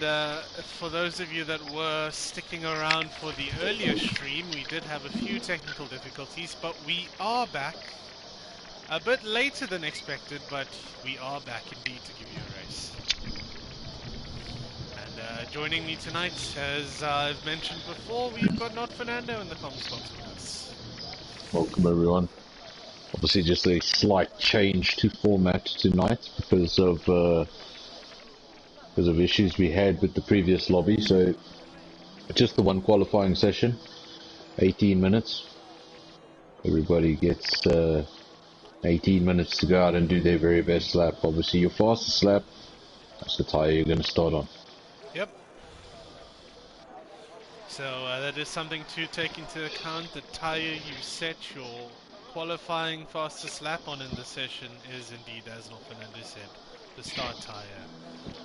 For those of you that were sticking around for the earlier stream, we did have a few technical difficulties, but we are back. A bit later than expected, but we are back indeed to give you a race. And joining me tonight, as I've mentioned before, we've got Not Fernando in the comms box with us. Welcome everyone. Obviously just a slight change to format tonight because of issues we had with the previous lobby. So just the one qualifying session, 18 minutes. Everybody gets 18 minutes to go out and do their very best lap. Obviously your fastest lap, that's the tyre you're going to start on. Yep. So that is something to take into account. The tyre you set your qualifying fastest lap on in the session is indeed, as Not Fernando said, the start tyre.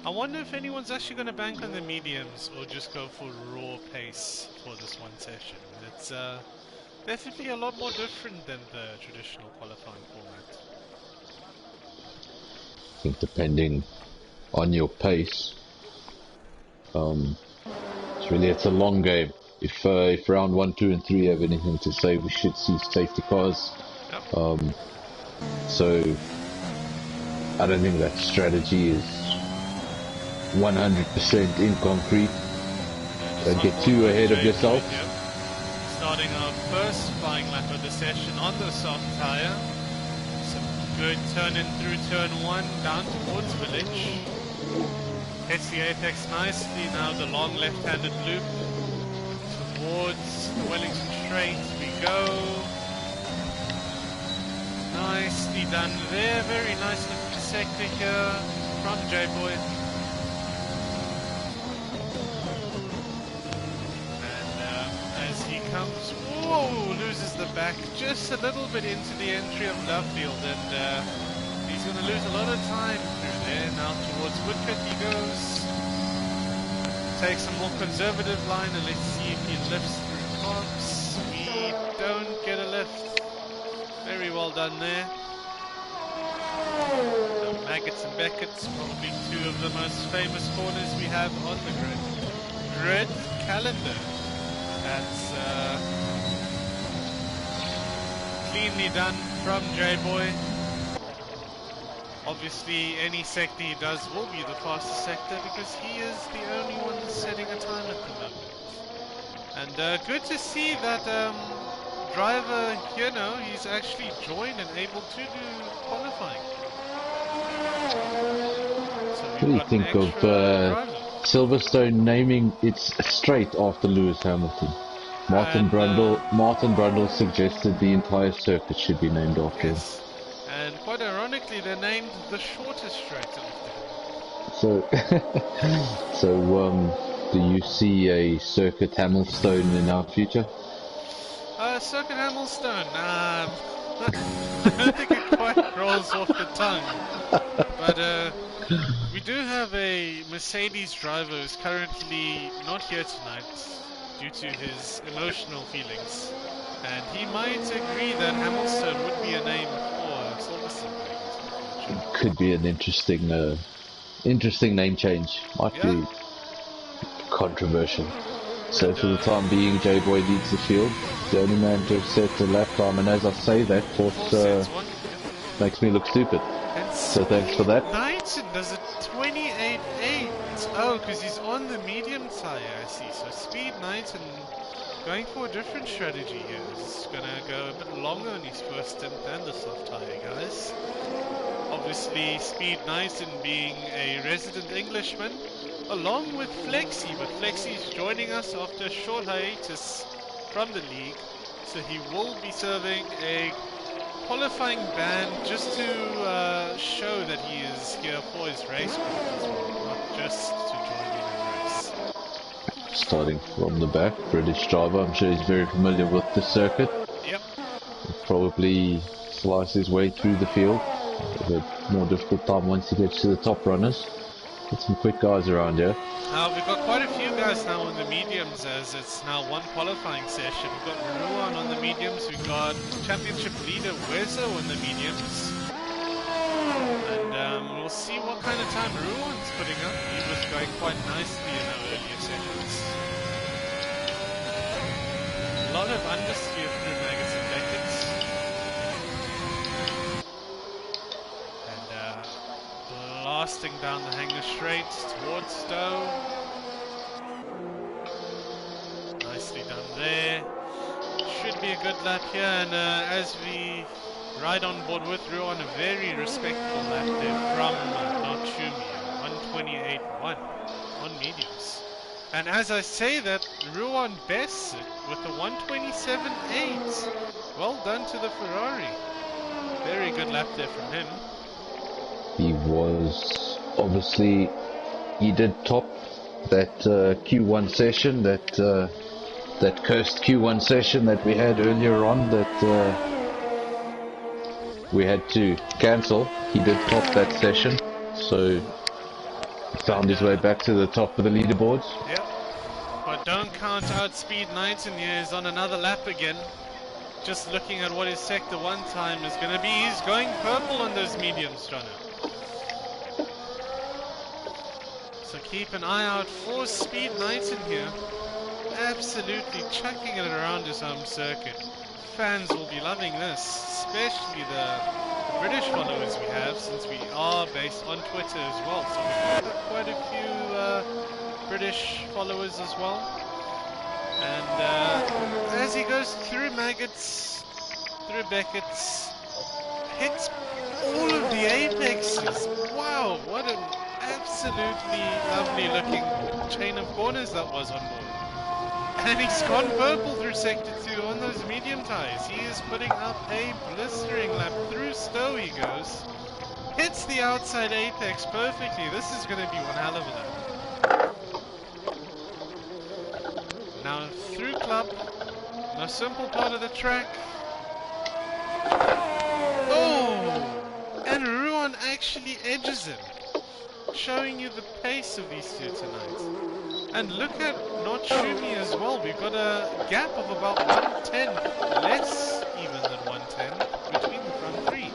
I wonder if anyone's actually going to bank on the mediums or just go for raw pace for this one session. It's definitely a lot more different than the traditional qualifying format. I think depending on your pace, it's a long game. If round 1, 2 and 3 have anything to say, we should see safety cars. Yep. So I don't think that strategy is 100% in concrete. Don't get too ahead of yourself. Starting our first flying lap of the session on the soft tyre. Some good turn in through turn 1 down towards Village. Hits the apex nicely, now the long left-handed loop towards the Wellington Straight we go. Nicely done there, very nice looking sector here from J-Boy. As he comes, whoa, loses the back just a little bit into the entry of Lovefield, and he's going to lose a lot of time through there. Now towards Woodcut he goes, takes a more conservative line, and let's see if he lifts through comps. We don't get a lift. Very well done there. Maggots and Beckett's, probably two of the most famous corners we have on the grid calendar. That's cleanly done from J-Boy. Obviously, any sector he does will be the fastest sector because he is the only one setting a time at the moment. And good to see that driver, you know, he's actually joined and able to do qualifying. So what do you think of Silverstone naming its straight after Lewis Hamilton? Martin Brundle suggested the entire circuit should be named after him. And quite ironically, they named the shortest straight after him. So, do you see a Circuit Hamilstone in our future? Circuit Hamilstone, I don't think it quite rolls off the tongue. But we do have a Mercedes driver who's currently not here tonight due to his emotional feelings. And he might agree that Hamilstone would be a name for Silverstone. It could be an interesting name change. Might be controversial. So for the time being, J-Boy leads the field. The only man to have set a lap time, and as I say that, makes me look stupid. So thanks for that. Knighton does a 28.8. Oh, because he's on the medium tyre, I see. So Speed Knighton going for a different strategy here. He's going to go a bit longer on his first stint than the soft tyre, guys. Obviously, Speed Knighton being a resident Englishman, along with Flexi, but Flexi's joining us after a short hiatus from the league, so he will be serving a qualifying ban just to show that he is here for his race group as well, not just to join in a race. Starting from the back, British driver, I'm sure he's very familiar with the circuit. Yep. He'll probably slice his way through the field. A bit more difficult time once he gets to the top runners. Got some quick guys around here. We've got quite a few guys now on the mediums, as it's now one qualifying session. We've got Ruan on the mediums, we've got championship leader Wezo on the mediums. And we'll see what kind of time Ruan's putting up. He was going quite nicely in our earlier sessions. A lot of understeer through Maggots and Beckets. And blasting down the hanger straight towards Stowe. Nicely done there. Should be a good lap here, and as we ride on board with Ruan, a very respectable lap there from Nochumi, 128.1 on mediums. And as I say that, Ruan bests it with a 127.8. Well done to the Ferrari. Very good lap there from him. He was obviously, he did top that Q1 session, that cursed Q1 session that we had earlier on that we had to cancel. He did top that session, so found his way back to the top of the leaderboards. Yep, but don't count out Speed 19 here. He's on another lap again. Just looking at what his sector 1 time is going to be, he's going purple on those mediums, Jono. So keep an eye out for Speed 19 here. Absolutely chucking it around his home circuit. Fans will be loving this, especially the British followers we have, since we are based on Twitter as well. So we've got quite a few British followers as well. And as he goes through Maggots, through Beckett's, hits all of the apexes. Wow, what an absolutely lovely looking chain of corners that was on board. And he's gone purple through Sector 2 on those medium tires. He is putting up a blistering lap through Stowe he goes. Hits the outside apex perfectly. This is going to be one hell of a lap. Now through Club. A simple part of the track. Oh! And Ruan actually edges him. Showing you the pace of these two tonight. And look at Nochumi as well. We've got a gap of about 110, less even than 110 between the front three.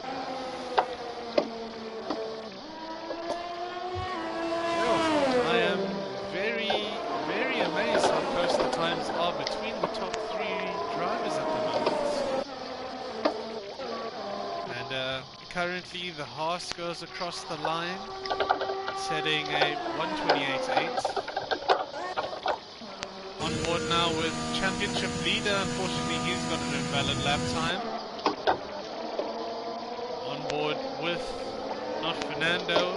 Well, I am very, very amazed how close the times are between the top 3 drivers at the moment. And currently the Haas goes across the line, setting a 128.8. On board now with championship leader. Unfortunately, he's got an invalid lap time. On board with not Fernando.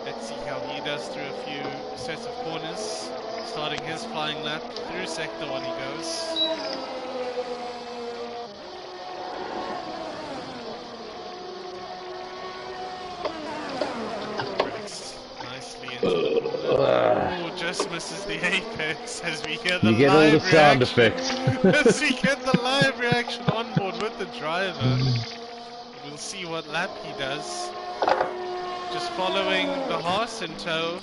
Let's see how he does through a few sets of corners. Starting his flying lap through sector 1 he goes. Just misses the apex as we hear the live sound effects. As we get the live reaction on board with the driver. We'll see what lap he does. Just following the Haas in tow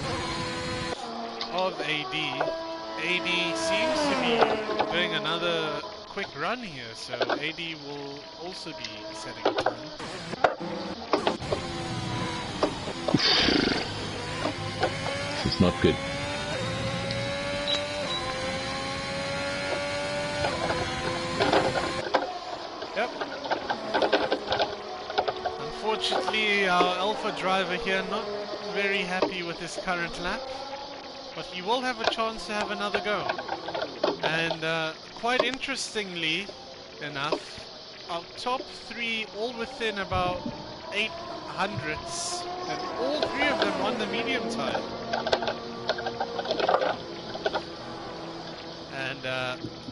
of AD. AD seems to be doing another quick run here, so AD will also be setting a time. It's not good. Yep. Unfortunately, our Alpha driver here not very happy with his current lap, but he will have a chance to have another go. And quite interestingly enough, our top 3 all within about 800ths, and all 3 of them on the medium tire. And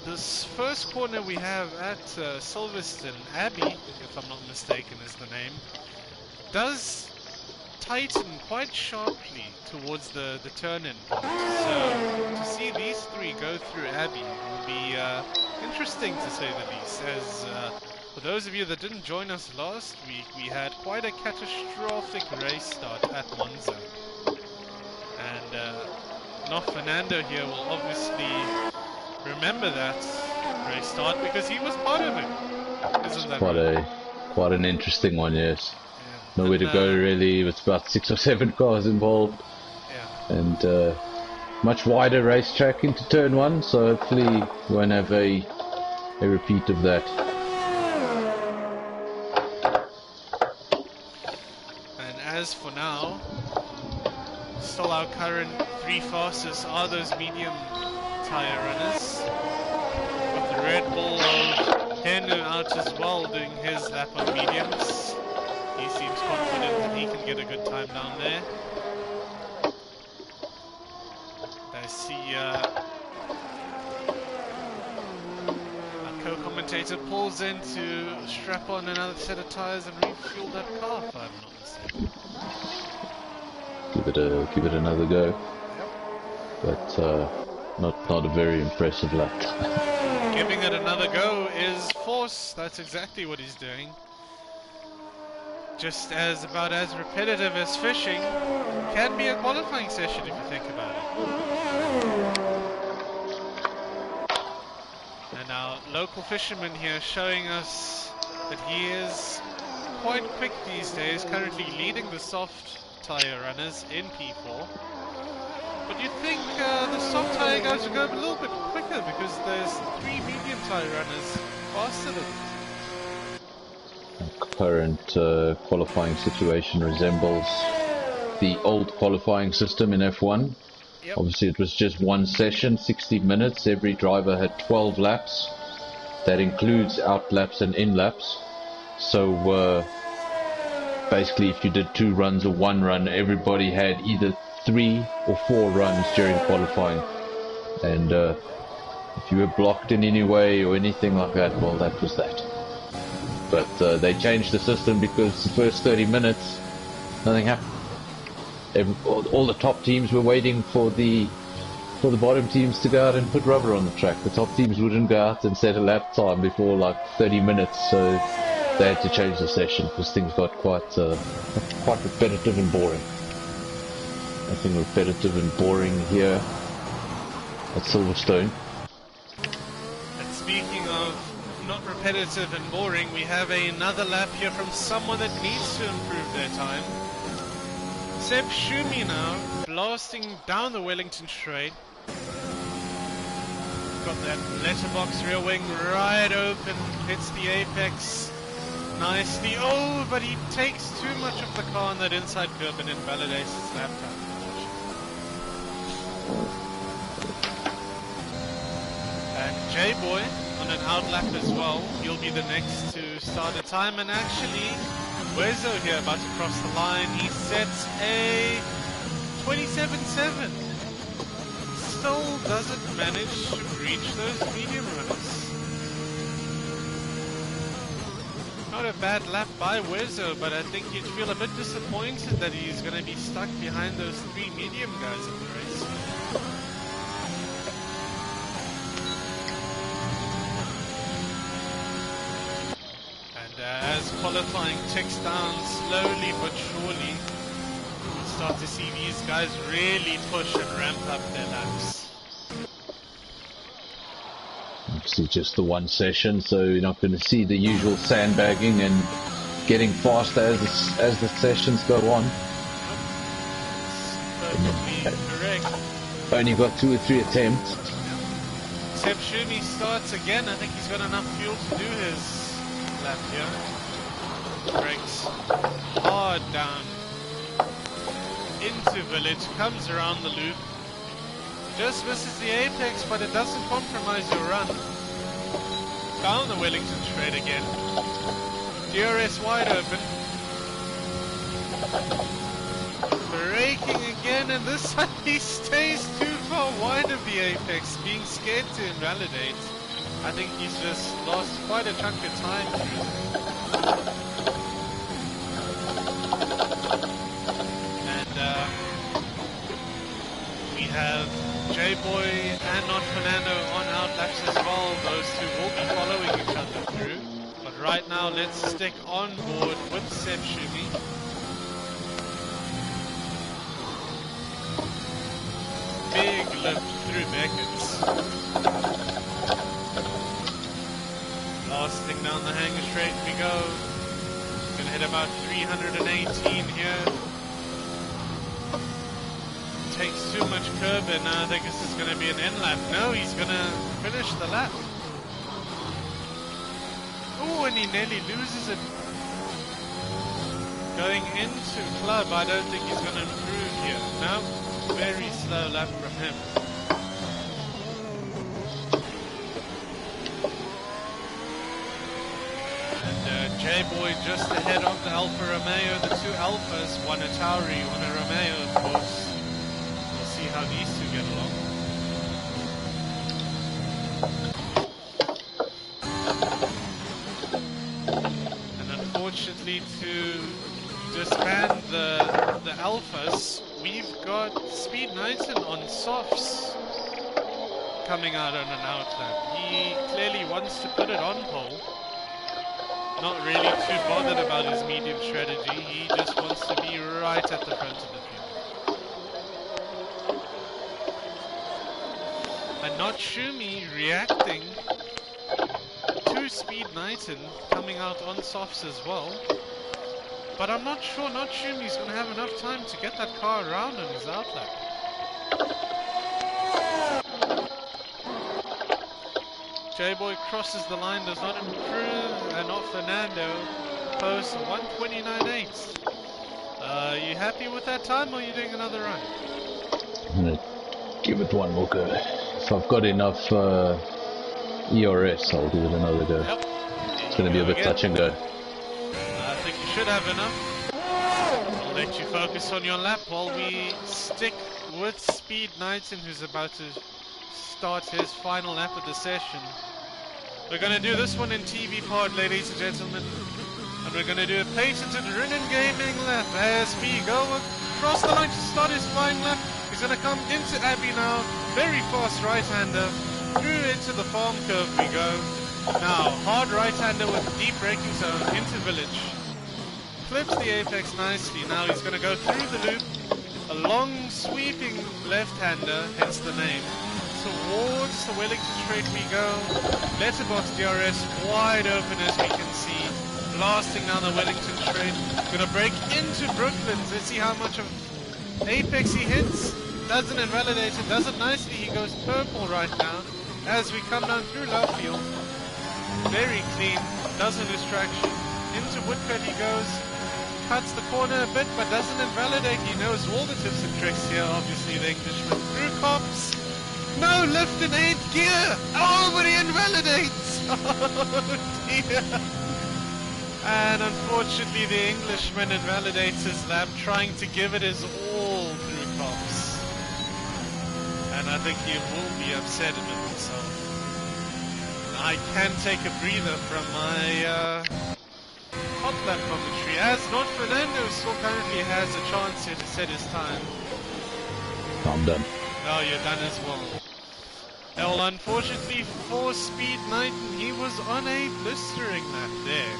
this first corner we have at Silverstone, Abbey, if I'm not mistaken is the name, does tighten quite sharply towards the turn-in point. So to see these 3 go through Abbey will be interesting to say the least, as for those of you that didn't join us last week, we had quite a catastrophic race start at Monza. And Nof Fernando here will obviously remember that race start because he was part of it. Isn't that right? Quite an interesting one, yes. nowhere to go really. It's about 6 or 7 cars involved, and much wider racetrack into turn 1, so hopefully we won't have a repeat of that. And as for now, still our current 3 fastest are those medium tyre runners, with the Red Bull of Henu out as well doing his lap on mediums. He seems confident that he can get a good time down there. I see our co-commentator pulls in to strap on another set of tyres and refuel that car, if I'm not mistaken. Give it another go. Yep. But not a very impressive lap. Giving it another go is force. That's exactly what he's doing. Just about as repetitive as fishing can be a qualifying session if you think about it. And our local fisherman here showing us that he is quite quick these days, currently leading the soft tyre runners in P4. But you'd think the soft tyre guys would go a little bit quicker because there's 3 medium tyre runners faster than them. Current qualifying situation resembles the old qualifying system in F1. Yep. Obviously it was just one session, 60 minutes, every driver had 12 laps. That includes out laps and in laps. So basically if you did 2 runs or 1 run, everybody had either 3 or 4 runs during qualifying. And if you were blocked in any way or anything like that, well, that was that. But they changed the system because the first 30 minutes, nothing happened. All the top teams were waiting for the bottom teams to go out and put rubber on the track. The top teams wouldn't go out and set a lap time before like 30 minutes, so they had to change the session because things got quite repetitive and boring. Nothing repetitive and boring here at Silverstone. And speaking of not repetitive and boring, we have another lap here from someone that needs to improve their time. Seb Shumi now blasting down the Wellington straight. Got that letterbox rear wing right open, hits the apex nicely. Oh, but he takes too much of the car on that inside curb and invalidates his lap time. And J-Boy on an outlap as well. He'll be the next to start a time. And actually, Wezo here about to cross the line. He sets a 27.7. Still doesn't manage to reach those medium runners. Not a bad lap by Wezo, but I think you'd feel a bit disappointed that he's going to be stuck behind those 3 medium guys in the race. As qualifying ticks down slowly but surely, we'll start to see these guys really push and ramp up their laps. Obviously just the one session, so you're not going to see the usual sandbagging and getting faster as the sessions go on. Perfectly correct. Only got 2 or 3 attempts. Seb Shumi starts again. I think he's got enough fuel to do his lap here. Brakes hard down into village, comes around the loop, just misses the apex, but it doesn't compromise your run. Down the Wellington straight again. DRS wide open. Braking again, and this time he stays too far wide of the apex, being scared to invalidate. I think he's just lost quite a chunk of time through. And we have J-Boy and Not Fernando on outlaps as well. Those two will be following each other through. But right now, let's stick on board with Seb Shumi. Big lift through Beckett's. Blasting down the hanger straight we go. Gonna hit about 318 here. Takes too much curb, and I think this is going to be an end lap. No, he's going to finish the lap. Oh, and he nearly loses it. Going into club, I don't think he's going to improve here. No, very slow lap from him. And J-Boy just ahead of the Alfa Romeo, the two Alphas, one a Tauri, one a Romeo, of course. We'll see how these two get along. And unfortunately, to disband the Alphas, we've got Speed Knighton on softs coming out on an outlap. He clearly wants to put it on pole. Not really too bothered about his medium strategy. He just wants to be right at the front of the field. And not Shumi reacting to Speed Knighton coming out on softs as well. But I'm not sure Not Shumi's going to have enough time to get that car around on his outlap. J-Boy crosses the line, does not improve, and off Fernando posts 1:29.8. You happy with that time, or are you doing another run? I'm gonna give it one more go. If I've got enough ERS, I'll give it another go. Yep. It's gonna be a bit touch and go. I think you should have enough. I'll let you focus on your lap while we stick with Speed Knighton, who's about to start his final lap of the session. We're going to do this one in TV pod, ladies and gentlemen. And we're going to do a patented Rinnen Gaming lap as we go across the line to start his final lap. He's going to come into Abbey now. Very fast right-hander. Through into the farm curve we go. Now, hard right-hander with deep braking zone into Village. Clips the apex nicely. Now he's going to go through the loop. A long sweeping left-hander, hence the name. Towards the Wellington straight we go. Letterbox DRS wide open as we can see. Blasting down the Wellington straight. Gonna break into Brooklands. Let's see how much of apex he hits. Doesn't invalidate it. Does it nicely. He goes purple right now. As we come down through Lovefield. Very clean. Doesn't lose traction. Into Woodcut he goes. Cuts the corner a bit but doesn't invalidate. He knows all the tips and tricks here. Obviously the Englishman. Through Cops. No lift in 8th gear! Oh, but he invalidates! Oh dear! And unfortunately the Englishman invalidates his lap, trying to give it his all through Cops. And I think he will be upset with himself. I can take a breather from my hot lap commentary, as not Fernando still currently has a chance here to set his time. I'm done. Oh, you're done as well. Well, unfortunately for Speed Knighton, he was on a blistering lap there.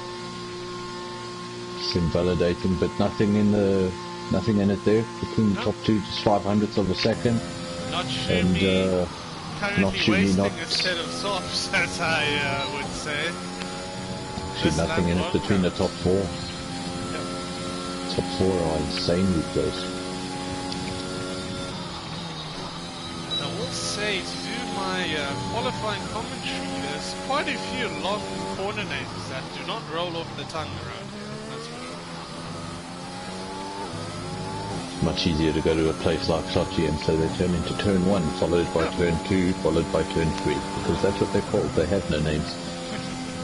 It's invalidating, but nothing in it there. Between the top two, just 500ths of a second. Not Shumi, and currently wasting a set of softs, as I would say. Actually, nothing in it between the top four. Yep. Top four are insanely close. Say to do my qualifying commentary, there's quite a few long corner names that do not roll off the tongue around here. That's for sure. Much easier to go to a place like Sochi and so they turn into turn 1, followed by turn 2, followed by turn 3, because that's what they're called. They have no names.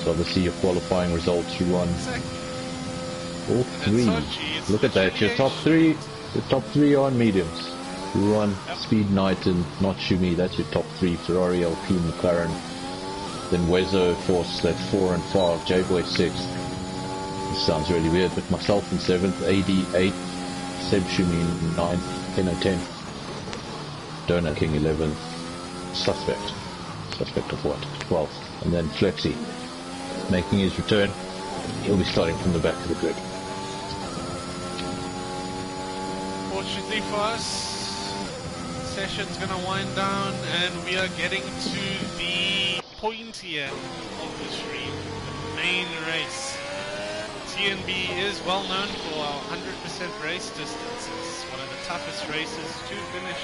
So obviously your qualifying results you run all three. Sochi, look at that, your top three are on mediums. You run Speed Knighton, Not Shumi, that's your top 3, Ferrari, Alpine, McLaren. Then Wezo, Force, that's 4 and 5, J-Boy 6th. This sounds really weird, but myself in 7th, AD 8th, Seb Shumi in 9th, Keno 10th, Donut King 11th, Suspect of what? 12th, and then Flexi, making his return. He'll be starting from the back of the grid. Fortunately for us, session's gonna wind down and we are getting to the pointy end of the stream, the main race. TnB is well known for our 100% race distances. One of the toughest races to finish.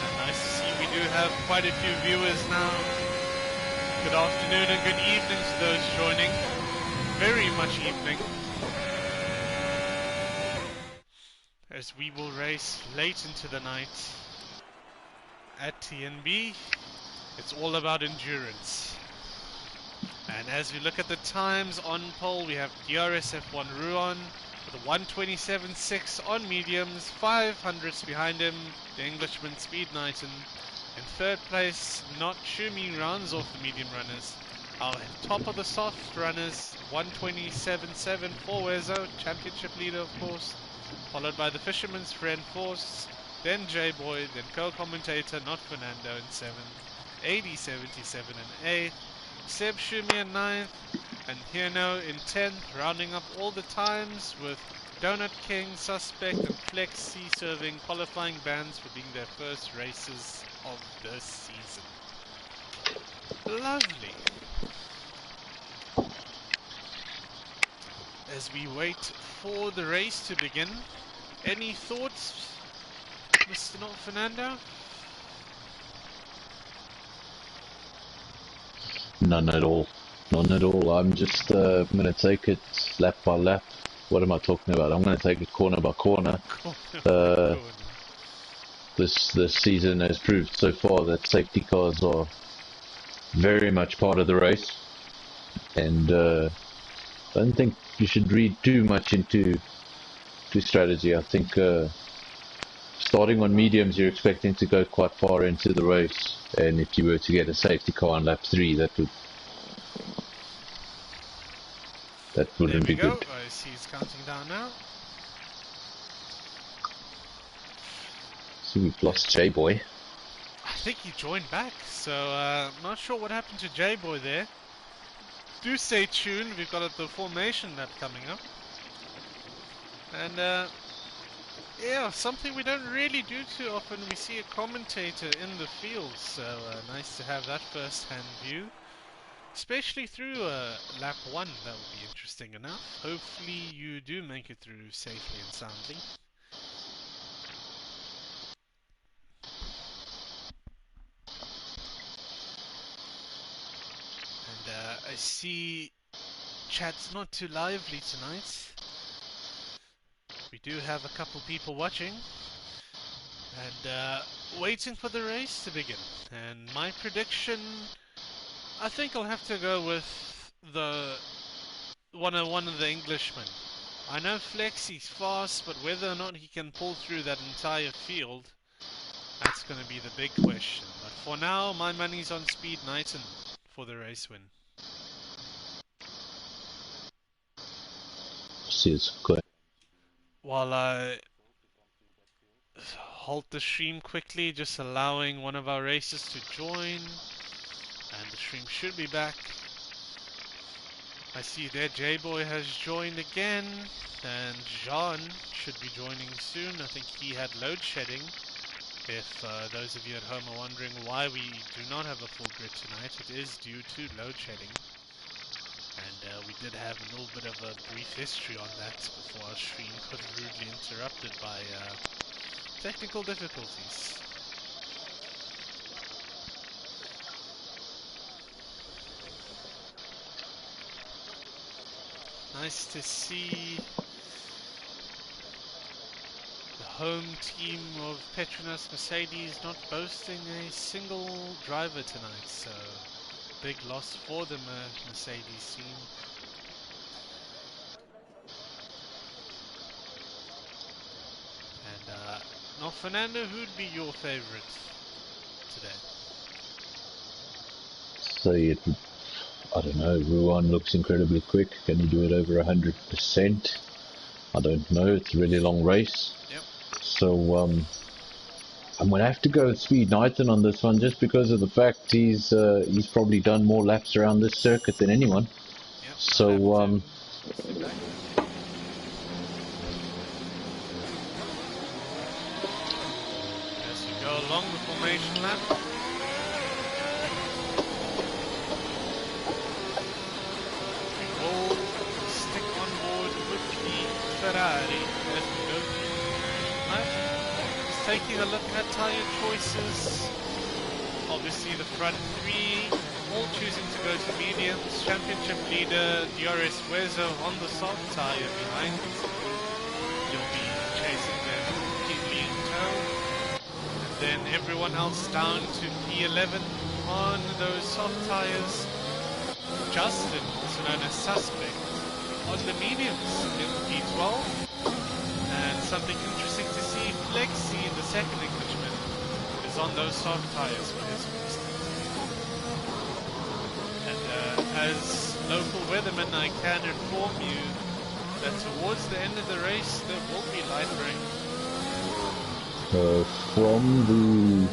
And nice to see we do have quite a few viewers now. Good afternoon and good evening to those joining. Very much evening. As we will race late into the night at TnB. It's all about endurance. And as we look at the times on pole, we have DRSF1 Ruan with a 127.6 on mediums, 500s behind him, the Englishman Speed Knighton. In third place, not Shumi rounds off the medium runners. Our top of the soft runners, 127.7 for Wezo, championship leader of course, followed by the Fisherman's Friend Force, then J-Boy, then co-commentator, not Fernando in 7th, 80.77 in 8th, Seb Shumi in 9th, and Hirno in 10th, rounding up all the times with Donut King, Suspect, and Flexi serving qualifying bans for being their first races of the season. Lovely. As we wait for the race to begin, any thoughts, Mr. Not Fernando? None at all. None at all. I'm just going to take it lap by lap. What am I talking about? I'm going to take it corner by corner. This season has proved so far that safety cars are very much part of the race. And I don't think you should read too much into strategy. I think starting on mediums, you're expecting to go quite far into the race. And if you were to get a safety car on lap 3, that wouldn't be good. I see it's counting down now. So we've lost J-Boy. I think he joined back, so I'm not sure what happened to J-Boy there. Do stay tuned, we've got the formation lap coming up. And yeah, something we don't really do too often, we see a commentator in the field, so nice to have that first-hand view. Especially through lap 1, that would be interesting enough. Hopefully you do make it through safely and soundly. And I see chat's not too lively tonight. We do have a couple people watching. And waiting for the race to begin. And my prediction, I think I'll have to go with one of the Englishmen. I know Flexi's fast, but whether or not he can pull through that entire field, that's going to be the big question. But for now, my money's on Speed Knighton for the race win. See, it's good. While I halt the stream quickly, just allowing one of our racers to join, and the stream should be back. I see there J-Boy has joined again, and Jean should be joining soon. I think he had load shedding. If those of you at home are wondering why we do not have a full grid tonight, it is due to load shedding. And we did have a little bit of a brief history on that before our stream got rudely interrupted by technical difficulties. Nice to see the home team of Petronas Mercedes not boasting a single driver tonight, so big loss for the Mercedes team. And now Fernando, who'd be your favorite today? So I don't know, Ruan looks incredibly quick. Can he do it over 100%? I don't know, it's a really long race. Yep. So I'm going to have to go with Speed Knighton on this one, just because of the fact he's probably done more laps around this circuit than anyone. Yep. So as we go along the formation lap, we will buddy. Let me go. Right. Just taking a look at tyre choices. Obviously the front three all choosing to go to mediums. Championship leader DRS Wezo on the soft tyre behind. You'll be chasing them completely in tow. And then everyone else down to P11 on those soft tyres. Justin, also known as Suspect, on the mediums in P12. And something interesting to see, Flexi, the second Englishman, is on those soft tyres for his first. And as local weatherman, I can inform you that towards the end of the race there will be light rain. From the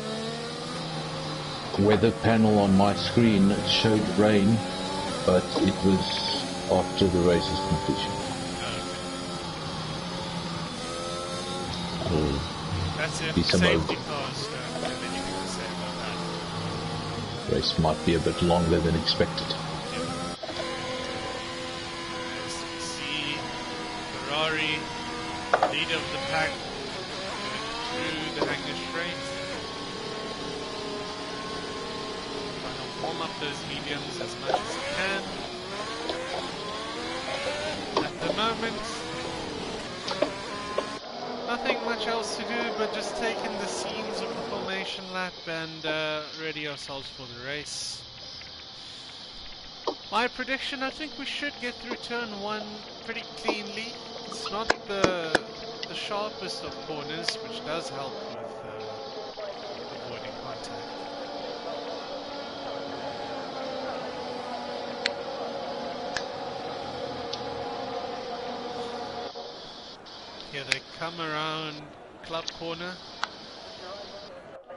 weather panel on my screen, it showed rain, but it was after the race's completion. That's it. Be some Safety cars don't have anything to say about that. Race might be a bit longer than expected. As you see, Ferrari, leader of the pack, going through the hangar frames. Trying to warm up those mediums as much as you can. At the moment, nothing much else to do but just take in the scenes of the formation lap and ready ourselves for the race. My prediction, I think we should get through turn 1 pretty cleanly. It's not the sharpest of corners, which does help with avoiding contact. Here they come around Club Corner.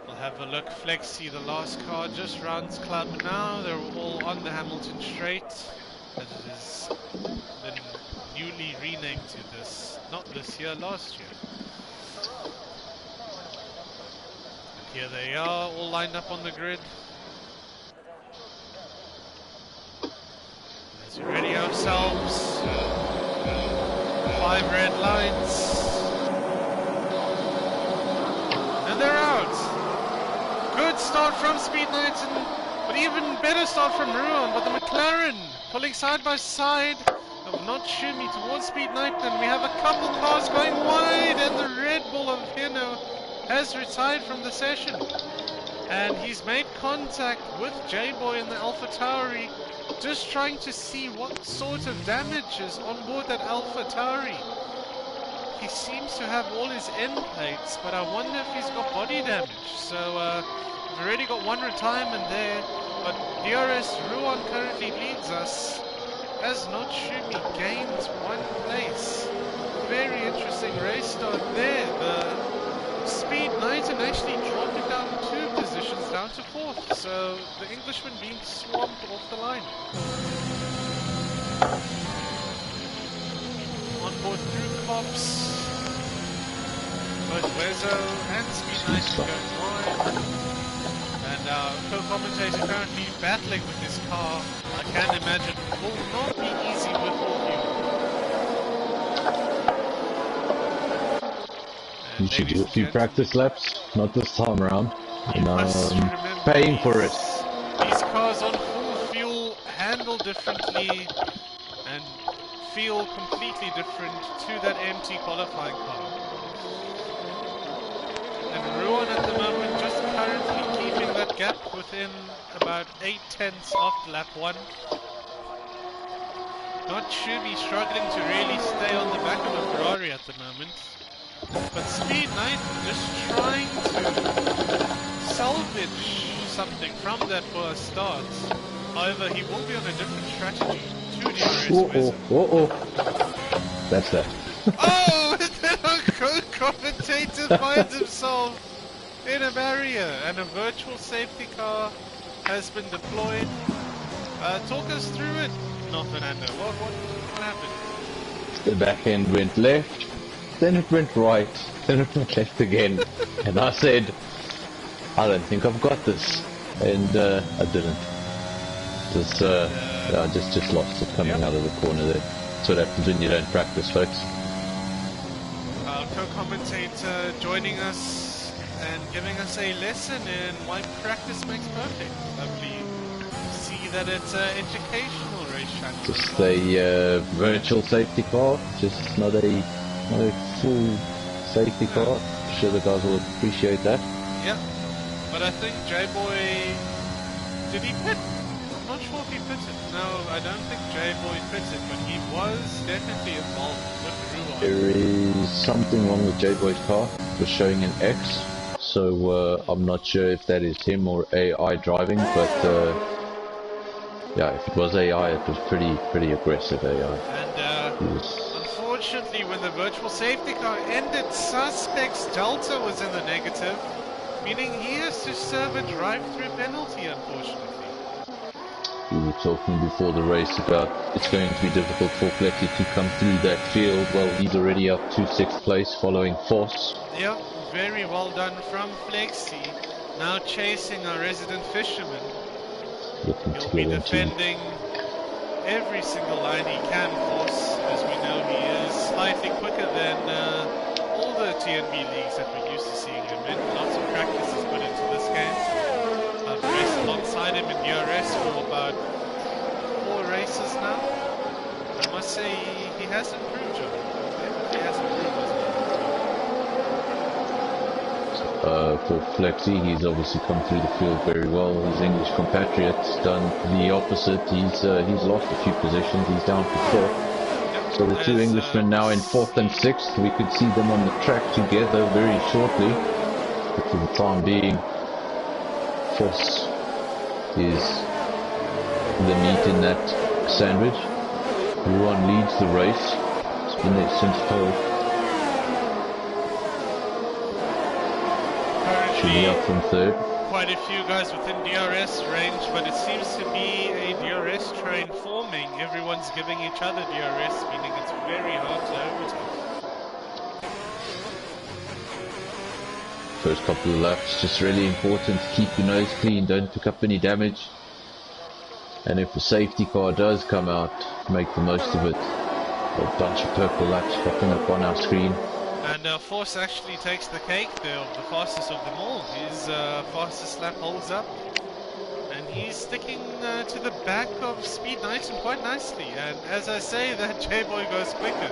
We'll have a look. Flexi, the last car, just rounds Club now. They're all on the Hamilton Straight. As it has been newly renamed to this, not this year, last year. And here they are, all lined up on the grid. Let's ready ourselves. 5 red lines. And they're out. Good start from Speed Knighton, but even better start from Ruan. But the McLaren pulling side by side of Not Shumi towards Speed Knighton. We have a couple cars going wide, and the Red Bull of Hino has retired from the session. And he's made contact with J-Boy in the Alpha Tauri, just trying to see what sort of damage is on board that Alpha Tauri. He seems to have all his end plates, but I wonder if he's got body damage. So we've already got one retirement there, but DRS Ruan currently leads us as Not Shumi gains 1 place. Very interesting race start there. The Speed Knighton actually dropping down 2 positions down to 4th, so the Englishman being swamped off the line. On board through Cops, both Wezo and Speed Knighton going wide, and our co-commentator currently battling with his car. I can imagine it will not be easy with all you. You should do a few practice laps, not this time around. Paying for it. These cars on full fuel handle differently and feel completely different to that empty qualifying car. And Ruan at the moment just currently keeping that gap within about 8/10 after lap 1. Not Shumi struggling to really stay on the back of a Ferrari at the moment. But Speed Knighton just trying to salvage something from that poor start. However, he will be on a different strategy to DRS. That's that. Oh! Our co-commentator finds himself in a barrier, and a virtual safety car has been deployed. Talk us through it, no, Fernando. What happened? The back end went left, then it went right, then it went left again. And I said, I don't think I've got this. And I didn't. Just, I just lost it coming out of the corner there. That's what happens when you don't practice, folks. co-commentator, joining us and giving us a lesson in why practice makes perfect. Lovely to see that it's an educational race channel. Just a virtual safety car, just not a full safety car. I'm sure the guys will appreciate that. Yeah, but I think J-Boy, did he pit? I'm not sure if he pitted. No, I don't think J-Boy pitted, but he was definitely involved with Ruan. There is something wrong with J-Boy's car. It was showing an X, so I'm not sure if that is him or AI driving, but yeah, if it was AI, it was pretty aggressive AI. And unfortunately, when the virtual safety car ended, Suspect's Delta was in the negative, meaning he has to serve a drive-through penalty, unfortunately. We were talking before the race about it's going to be difficult for Flexi to come through that field. Well, he's already up to 6th place following Force. Yeah, very well done from Flexi. Now chasing our resident fisherman. He'll be defending every single line he can, Force, as we know he is slightly quicker than all the TnB leagues that we're used to seeing him in. Lots of practice is put into this game. I've raced alongside him in DRS for about 4 races now. I must say he has improved, John. He has improved, hasn't he? For Flexi, he's obviously come through the field very well. His English compatriot's done the opposite. He's lost a few positions. He's down to 4th. So the two Englishmen now in 4th and 6th. We could see them on the track together very shortly. But for the time being, Force is the meat in that sandwich. Ruan leads the race. It's been there since 12. Should be up from 3rd. Quite a few guys within DRS range, but it seems to be a DRS train forming. Everyone's giving each other DRS, meaning it's very hard to overtake. First couple of laps, just really important to keep your nose clean, don't pick up any damage. And if a safety car does come out, make the most of it. A bunch of purple laps popping up on our screen. And Force actually takes the cake there of the fastest of them all. His fastest lap holds up. And he's sticking to the back of Speed Knighton quite nicely. And as I say, that J-Boy goes quicker.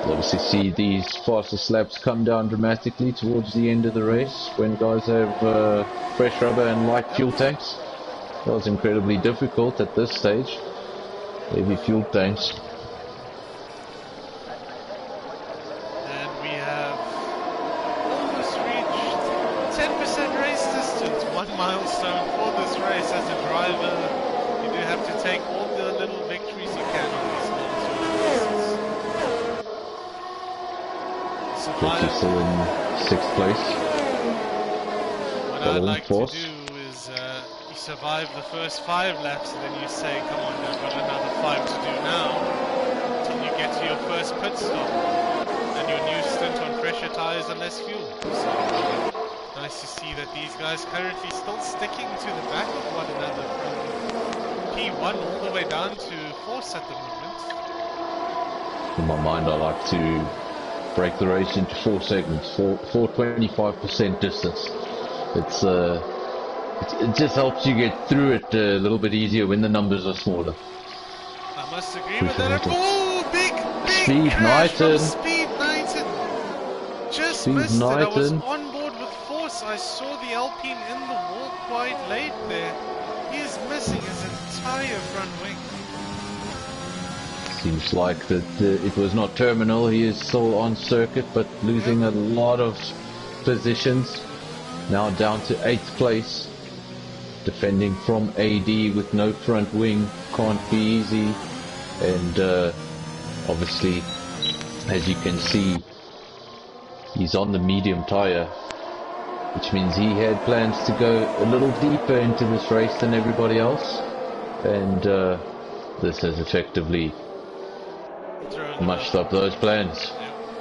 Obviously see these fastest laps come down dramatically towards the end of the race when guys have fresh rubber and light fuel tanks. That was incredibly difficult at this stage. Heavy fuel tanks. And we have almost reached 10% race distance, 1 milestone for this race. As a driver, you do have to take all the little victories you can on these races. Flexi still in 6th place. What I'd like to do is you survive the first 5 laps and then you say, come on, I've got another 5 to do now until you get to your first pit stop and your new stint on fresher tyres and less fuel. So nice to see that these guys currently still sticking to the back of one another from P1 all the way down to Force at the moment. In my mind, I like to break the race into 4 segments, 25% distance. It just helps you get through it a little bit easier when the numbers are smaller. I must agree with that. Oh, big Speed crash from Knighton. Speed Knighton. Just Speed missed it. I was Knighton. on board with Force. I saw the Alpine in the wall quite late there. He is missing his entire front wing. Seems like that it was not terminal. He is still on circuit, but losing a lot of positions. Now down to 8th place. Defending from AD with no front wing. Can't be easy. And obviously, as you can see, he's on the medium tyre, which means he had plans to go a little deeper into this race than everybody else. And this has effectively mushed up those plans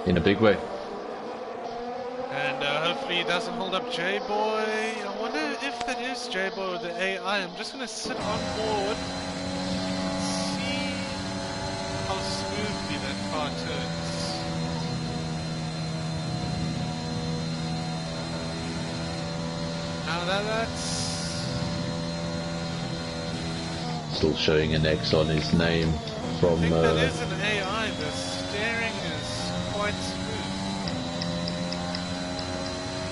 in a big way. And hopefully he doesn't hold up J-Boy. I wonder if that is J-Boy or the AI. I'm just going to sit on board and see how smoothly that car turns. that's... Still showing an X on his name I from think that is an AI. The steering is quite smooth.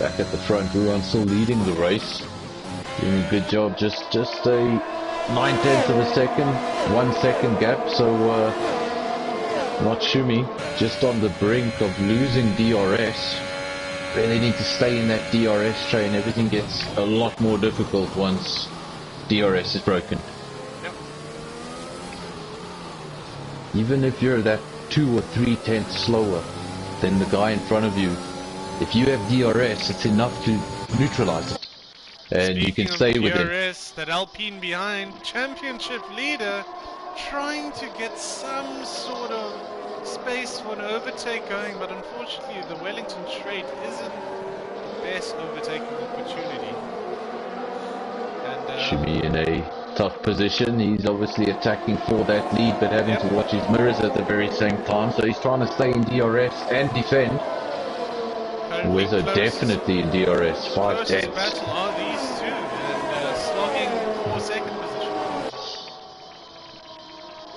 back at the front. Ruan still leading the race. Doing a good job. Just a 9/10 of a second, 1 second gap. So not Shumi, just on the brink of losing DRS. Really need to stay in that DRS train. Everything gets a lot more difficult once DRS is broken. Yep. Even if you're that 2 or 3 tenths slower than the guy in front of you, if you have DRS, it's enough to neutralize it. And Speaking you can stay of within. DRS, that Alpine behind, championship leader, trying to get some sort of space for an overtake going, but unfortunately the Wellington Strait isn't the best overtaking opportunity. And Shumi in a tough position. He's obviously attacking for that lead, but having to watch his mirrors at the very same time. So he's trying to stay in DRS and defend. Wizard definitely in DRS, 5 tenths. Battle are these two, and slogging for second position.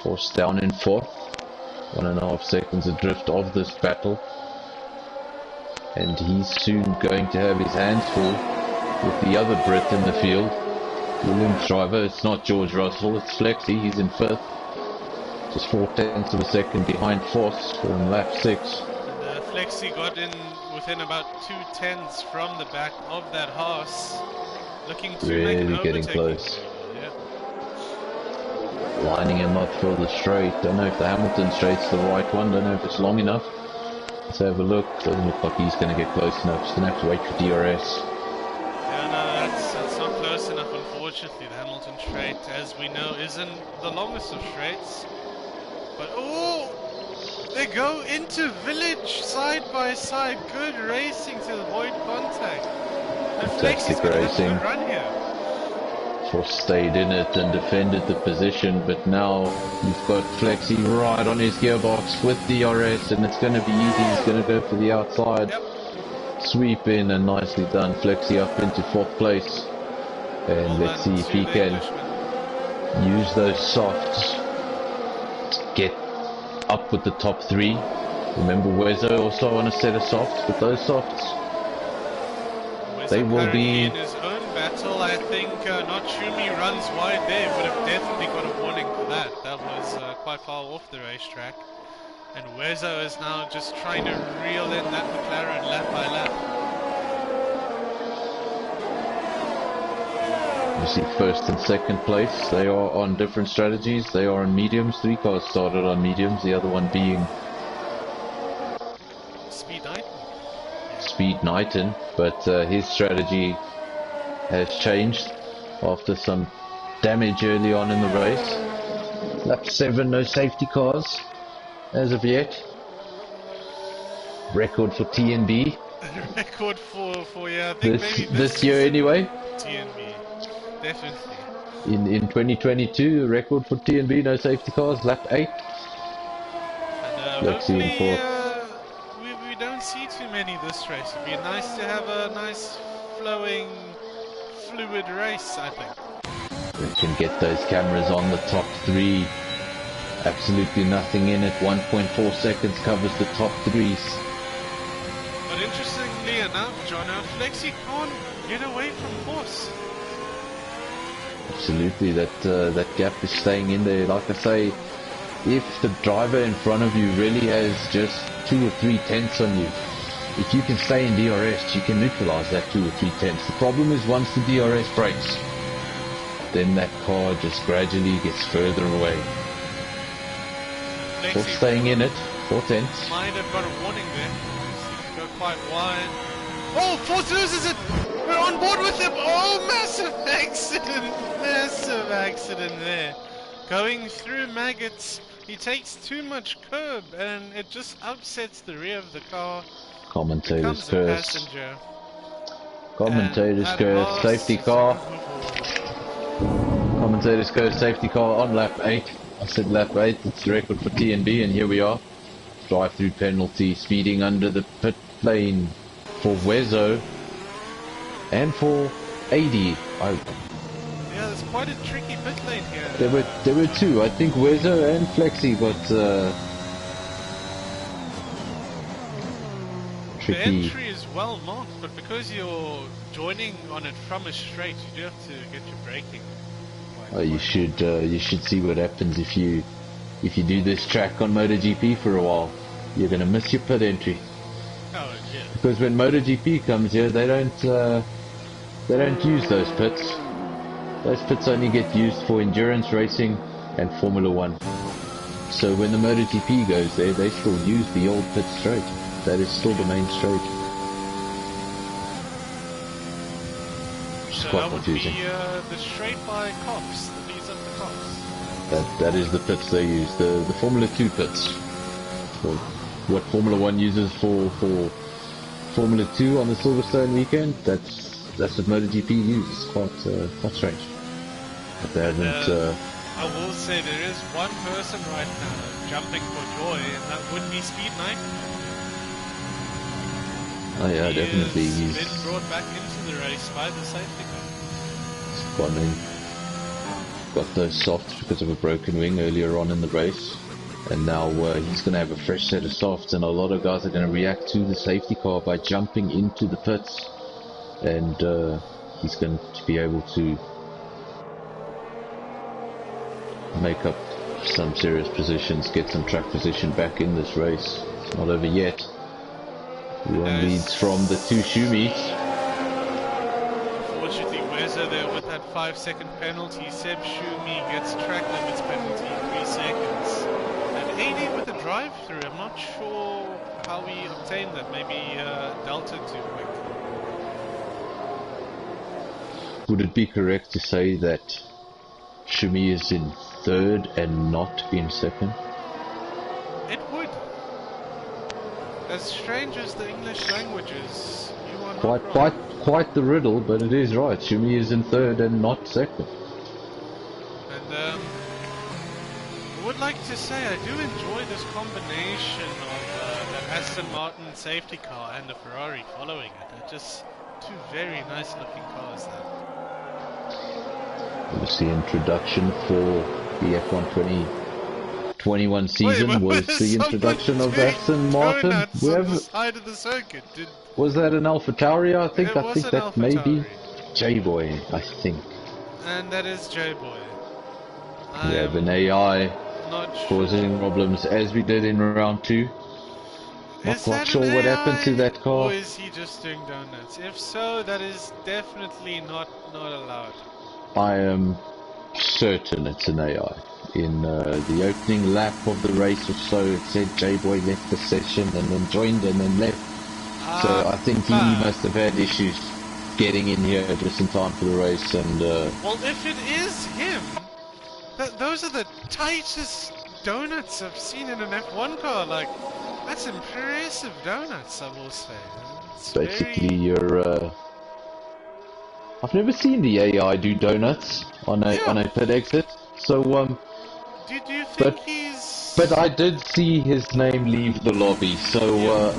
Forced down in 4th. 1.5 seconds adrift of this battle. And he's soon going to have his hands full with the other Brit in the field. Williams driver, it's not George Russell, it's Flexi, he's in 5th. Just 4 tenths of a second behind Foss on lap 6. And Flexi got in within about 2 tenths from the back of that horse. Looking to really make an getting close. Yeah. Lining him up for the straight. Don't know if the Hamilton straight's the right one, don't know if it's long enough. Let's have a look. Doesn't look like he's going to get close enough. He's going to have to wait for DRS. Yeah, no, that's not close enough, unfortunately. The Hamilton straight, as we know, isn't the longest of straights. But, oh, they go into village side by side. Good racing to avoid contact. And Fantastic racing. Run here. Foss stayed in it and defended the position, but now you've got Flexi right on his gearbox with DRS, and it's going to be easy. He's going to go for the outside. Yep. Sweep in and nicely done. Flexi up into 4th place. And Well let's see if he can use those softs to get up with the top 3. Remember Wezo also on a set of softs, but those softs, they will be in his own battle. I think not Shumi runs wide there, would have definitely got a warning for that. That was quite far off the racetrack. And Wezo is now just trying to reel in that McLaren lap by lap. You see 1st and 2nd place, they are on different strategies. They are on mediums. 3 cars started on mediums, the other one being Speed Knighton, but his strategy has changed after some damage early on in the race. Lap 7, no safety cars as of yet. Record for TnB. Record for yeah, I think this year anyway. TnB, definitely. In 2022, record for TnB, no safety cars, lap 8. And hopefully we don't see too many this race. It'd be nice to have a nice flowing, fluid race, I think. We can get those cameras on the top 3. Absolutely nothing in it. 1.4 seconds covers the top 3s. But interestingly enough, Jono, Flexi can't get away from Horse. Absolutely, that gap is staying in there. Like I say, if the driver in front of you really has just 2 or 3 tenths on you, if you can stay in DRS, you can neutralize that 2 or 3 tenths. The problem is once the DRS breaks, then that car just gradually gets further away. For staying in it, 4 tenths. Might have got a warning there. Seems to go quite wide. Oh, Force loses it! We're on board with him! Oh, massive accident! Massive accident there. Going through maggots, he takes too much curb and it just upsets the rear of the car. Commentator's curse. Commentator's And curse, safety car. Commentator's curse, safety car on lap 8. I said lap 8, it's the record for TnB, and here we are. Drive-through penalty, speeding under the pit lane for Wezo and for 80. Yeah, it's quite a tricky pit lane here. There were two. I think Wezo and Flexi got The tricky. entry is well marked, but because you're joining on it from a straight, you do have to get your braking. You should see what happens if you do this track on MotoGP for a while. You're gonna miss your pit entry. Oh yeah. Because when MotoGP comes here, they don't use those pits. Those pits only get used for endurance racing and Formula One. So when the MotoGP goes there, they still use the old pit straight. That is still the main straight. Which is So quite that would confusing. be the straight by Cops, the leads up the Cops. That is the pits they use. The Formula 2 pits. Or what Formula 1 uses for Formula 2 on the Silverstone weekend, that's what MotoGP uses. Quite strange. But they haven't. I will say there is one person right now jumping for joy, and that would be Speed 9. Oh yeah, definitely. He's been brought back into the race by the safety car. I mean, got those softs because of a broken wing earlier on in the race, and now he's going to have a fresh set of softs, and a lot of guys are going to react to the safety car by jumping into the pits, and he's going to be able to make up some serious positions, get some track position back in this race. It's not over yet. One leads from the two Shumis. Fortunately, Weza there with that 5-second penalty. Seb Shumi gets track limits penalty, 3 seconds. And 80 with a drive-through. I'm not sure how we obtained that. Maybe Delta too quick. Would it be correct to say that Shumi is in third and not in second? It would. As strange as the English language is, you are not wrong. Quite the riddle, but it is right. Shumi is in third and not second. And I would like to say I do enjoy this combination of the Aston Martin safety car and the Ferrari following it. They're just two very nice looking cars there. Obviously, introduction for the F1 2021 season was the introduction of Aston Martin. On the side of the circuit. Was that an Alpha Tauri? I think that may be J-Boy, I think. And that is J-Boy. We have an AI causing problems as we did in round 2. Not quite sure what happened to that car. Or is he just doing donuts? If so, that is definitely not allowed. I am certain it's an AI. In the opening lap of the race or so, it said J-Boy left the session and then joined and then left. So I think he must have had issues getting in here just in time for the race. And well, if it is him, those are the tightest donuts I've seen in an F1 car. Like, that's impressive donuts, I will say. It's basically, you're. I've never seen the AI do donuts on a pit exit. So Did you think he's? But I did see his name leave the lobby, so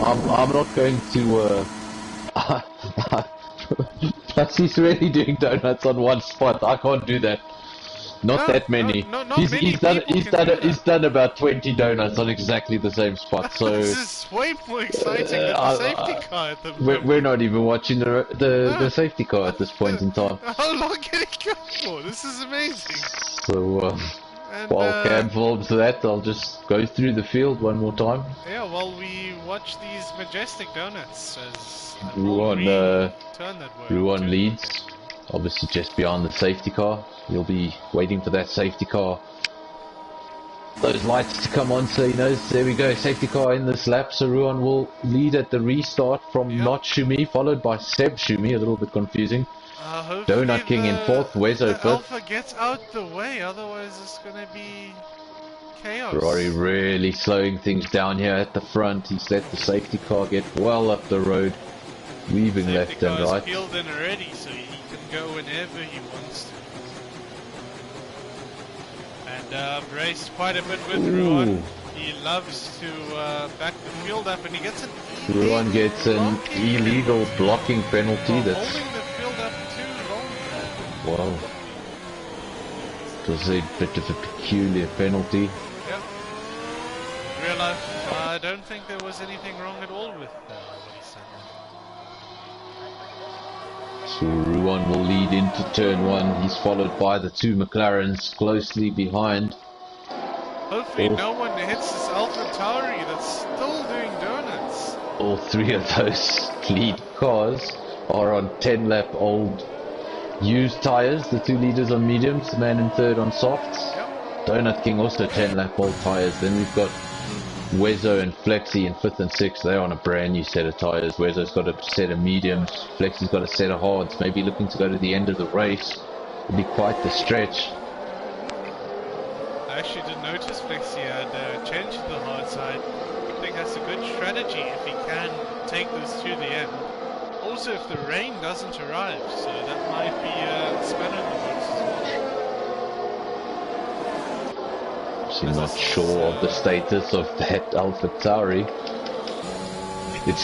I'm not going to. Plus, he's really doing donuts on one spot. I can't do that. Not that many. He's done about 20 donuts on exactly the same spot. So this is way more exciting than the safety car at the moment. We're not even watching the safety car at this point in time. How long can it go for? This is amazing. So while Cam films that, I'll just go through the field one more time. Yeah, while we watch these majestic donuts as Ruan leads, obviously just behind the safety car. You'll be waiting for that safety car, those lights to come on, so he knows, there we go, safety car in this lap. So Ruan will lead at the restart from not Shumi, followed by Seb Shumi, a little bit confusing. Donut King in fourth, Wezo fifth. Alpha gets out the way, otherwise it's gonna be chaos. Ferrari really slowing things down here at the front. He's let the safety car get well up the road, weaving left and right. Safety car's peeled in already, so he can go whenever he wants to. And raced quite a bit with Ruan. He loves to back the field up, and he gets Ruan gets an illegal blocking penalty. That's holding the field up too long Well, it was a bit of a peculiar penalty. Yep. Real life, I don't think there was anything wrong at all with what he's done. So Ruan will lead into turn 1. He's followed by the 2 McLarens closely behind. Hopefully no one hits this AlphaTauri that's still doing donuts. All 3 of those lead cars are on 10-lap old used tyres. The 2 leaders on mediums, the man in third on softs. Yep. Donut King also 10-lap old tyres. Then we've got Wezo and Flexi in 5th and 6th. They're on a brand new set of tyres. Wezo's got a set of mediums. Flexi's got a set of hards. Maybe looking to go to the end of the race. It'll be quite the stretch. I actually didn't notice Flexi had changed to the hard side. I think that's a good strategy if he can take this to the end. Also, if the rain doesn't arrive, so that might be a spanner in the works as well. I'm not sure of the status of that AlphaTauri. It's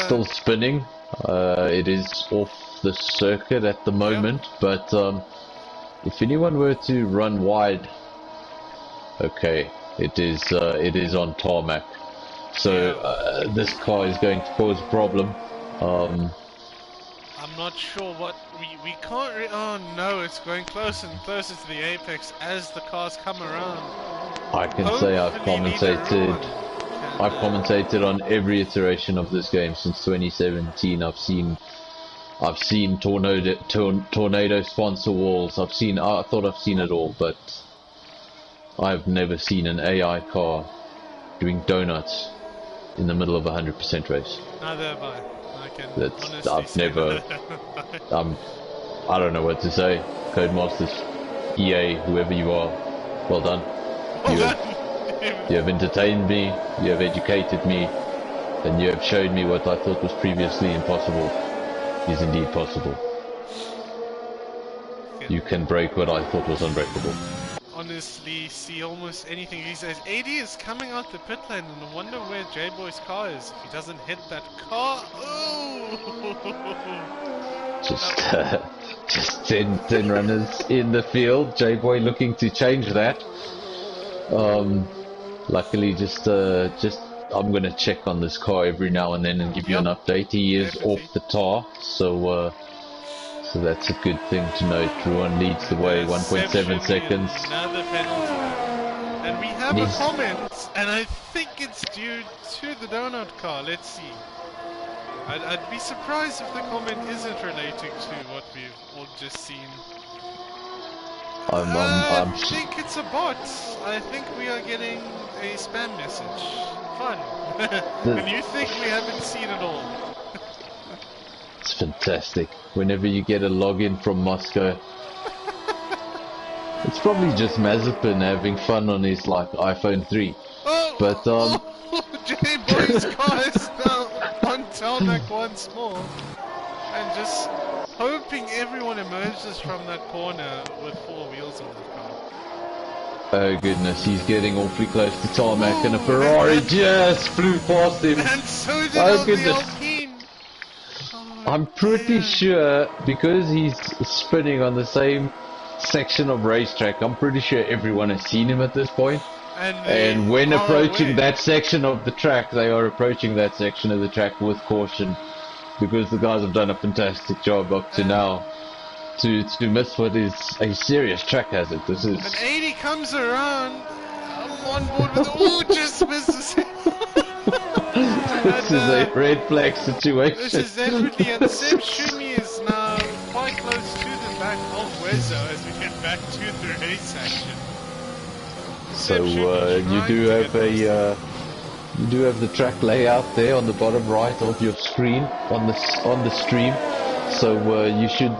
still spinning. It is off the circuit at the moment, but if anyone were to run wide, okay, it is on tarmac. So this car is going to cause a problem. I'm not sure what we can't. Oh no, it's going closer and closer to the apex as the cars come around. I can say I've commentated on every iteration of this game since 2017. I've seen tornado sponsor walls. I thought I've seen it all, but I've never seen an AI car doing donuts in the middle of a 100% race. Neither have I. I don't know what to say. Codemasters, EA, whoever you are, well done. You have entertained me, you have educated me, and you have showed me what I thought was previously impossible is indeed possible. You can break what I thought was unbreakable. Honestly, see almost anything. He says 80 is coming out the pit lane, and I wonder where J-Boy's car is. If he doesn't hit that car, just 10 runners in the field. J-Boy looking to change that. Luckily, just I'm gonna check on this car every now and then and give you an update. He is off the tar, so that's a good thing to note. Ruan leads the way, 1.7 seconds. Another penalty. And we have a comment, and I think it's due to the donut car. Let's see. I'd be surprised if the comment isn't relating to what we've all just seen. I think it's a bot. I think we are getting a spam message. Fun. And you think we haven't seen it all. It's fantastic. Whenever you get a login from Moscow, it's probably just Mazepin having fun on his iPhone 3. But J-Boy's car is now on tarmac once more, and just hoping everyone emerges from that corner with 4 wheels on the car. Oh goodness, he's getting awfully close to tarmac, and a Ferrari just flew past him. And so did goodness. Alpine. I'm pretty sure, because he's spinning on the same section of racetrack, I'm pretty sure everyone has seen him at this point. And when approaching that section of the track, they are approaching that section of the track with caution, because the guys have done a fantastic job up to now to miss what is a serious track hazard. This is. And 80 comes around. I'm on board with just misses. This is a red flag situation. This is definitely, and Seb Shumi is now quite close to the back of Wezo as we get back to the race action. So you do have the track layout there on the bottom right of your screen on the stream. So you should,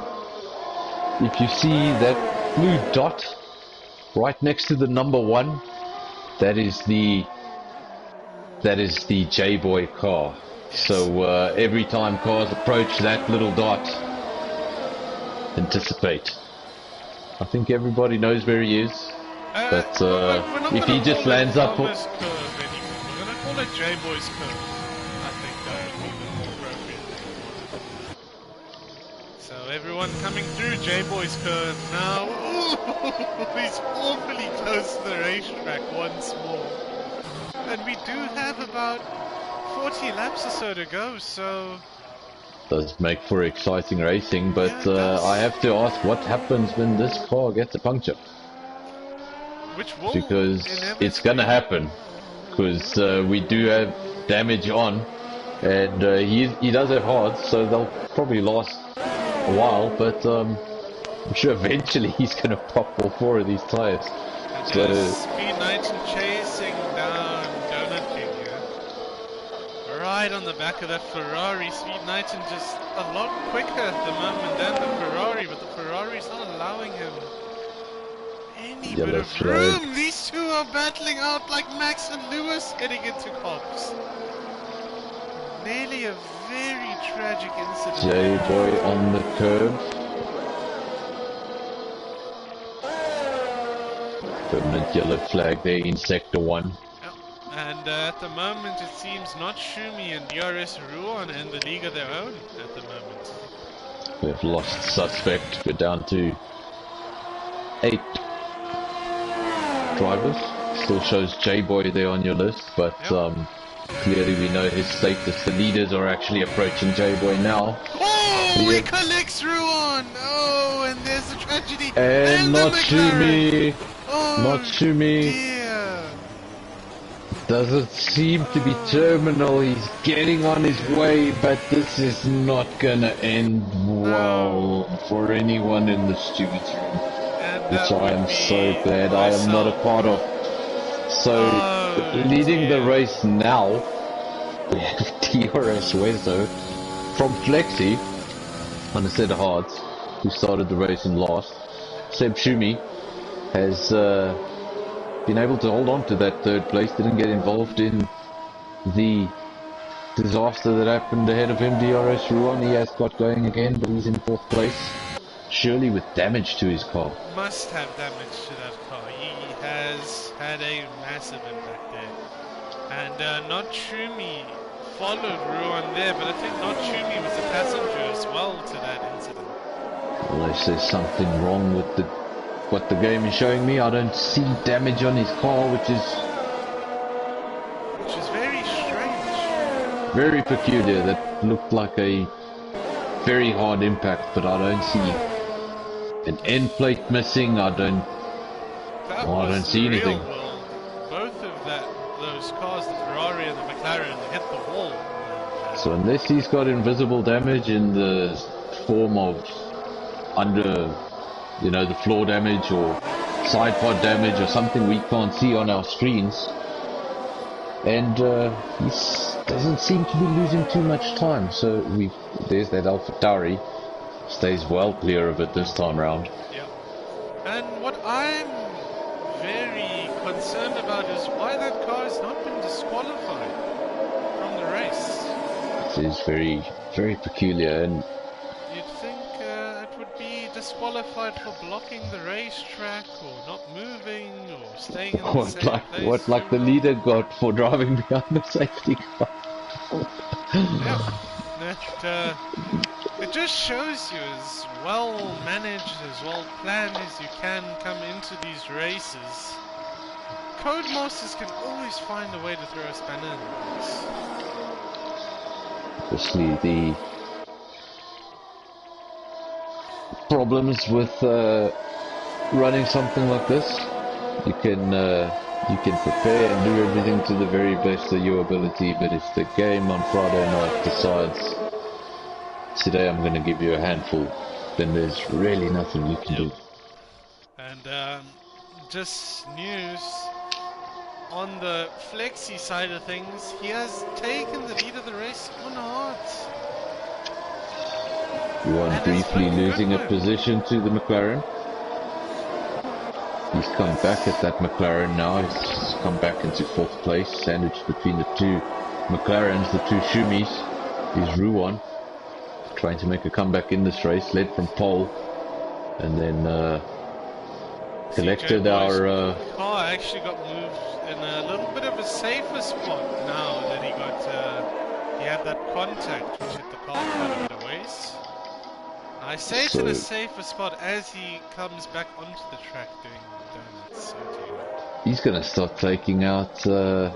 if you see that blue dot right next to the number 1, that is the J-Boy car. Yes. So every time cars approach that little dot, anticipate. I think everybody knows where he is. But if he just lands up... We're going to call it J-Boy's curve. I think that would be the more appropriate. So everyone coming through J-Boy's curve now. Ooh, he's awfully close to the racetrack once more. And we do have about 40 laps or so to go, so... Does make for exciting racing, but yeah, I have to ask, what happens when this car gets a puncture? Which will Because it's gonna happen. Because we do have damage on, and he does have hards, so they'll probably last a while, but I'm sure eventually he's gonna pop all 4 of these tires. So Speed Knight and chasing down Donut King here. Right on the back of that Ferrari. Speed Knight and just a lot quicker at the moment than the Ferrari, but the Ferrari's not allowing him any bit yellow of room. flag. These two are battling out like Max and Lewis heading into cops. Nearly a very tragic incident. J-Boy on the curb. Permanent yellow flag there in sector 1. Yep. And at the moment it seems not Shumi and DRS Ruan in the league of their own at the moment. We've lost suspect. We're down to 8 drivers. Still shows J-Boy there on your list, but clearly we know his status. The leaders are actually approaching J-Boy now. Oh, he collects Ruan! Oh, and there's a tragedy. And not Shumi. Oh, not Shumi. Dear. Doesn't seem to be terminal. He's getting on his way, but this is not gonna end well for anyone in the stewards room. Which I am so glad I am not a part of. So, leading the race now, we have DRS Wezo from Flexi on a set of hards, who started the race in last. Seb Shumi has been able to hold on to that 3rd place, didn't get involved in the disaster that happened ahead of him. DRS Ruan, he has got going again, but he's in 4th place. Surely with damage to his car. Must have damage to that car. He has had a massive impact there. And Not Shumi followed Ruan there, but I think Not Shumi was a passenger as well to that incident. Unless there's something wrong with what the game is showing me. I don't see damage on his car, which is very strange. Very peculiar. That looked like a very hard impact, but I don't see an end plate missing. I don't see anything. Both of those cars, the Ferrari and the McLaren, hit the wall. So unless he's got invisible damage in the form of under, the floor damage or side pod damage or something we can't see on our screens, and he doesn't seem to be losing too much time. So there's that AlphaTauri. Stays well clear of it this time round. Yeah. And what I'm very concerned about is why that car has not been disqualified from the race. It is very, very peculiar, and you'd think it would be disqualified for blocking the racetrack or not moving or staying in the same place. What like the leader got for driving behind the safety car. Yeah. It just shows you as well managed, as well planned as you can come into these races. Codemasters can always find a way to throw a spanner in the works. Especially the problems with running something like this. You can prepare and do everything to the very best of your ability, but if the game on Friday night decides today I'm going to give you a handful, then there's really nothing you can do. And just news on the Flexi side of things, he has taken the lead of the race on hards. Ruan briefly losing a position to the McLaren. He's come back at that McLaren now. He's come back into 4th place, sandwiched between the 2 McLarens, the 2 Shumis. Is Ruan trying to make a comeback in this race, led from pole, and then collected our car actually got moved in a little bit of a safer spot now that he had that contact which hit the car quite a bit of ways. I say it's So in a safer spot as he comes back onto the track doing donuts. Oh dear. he's gonna start taking out the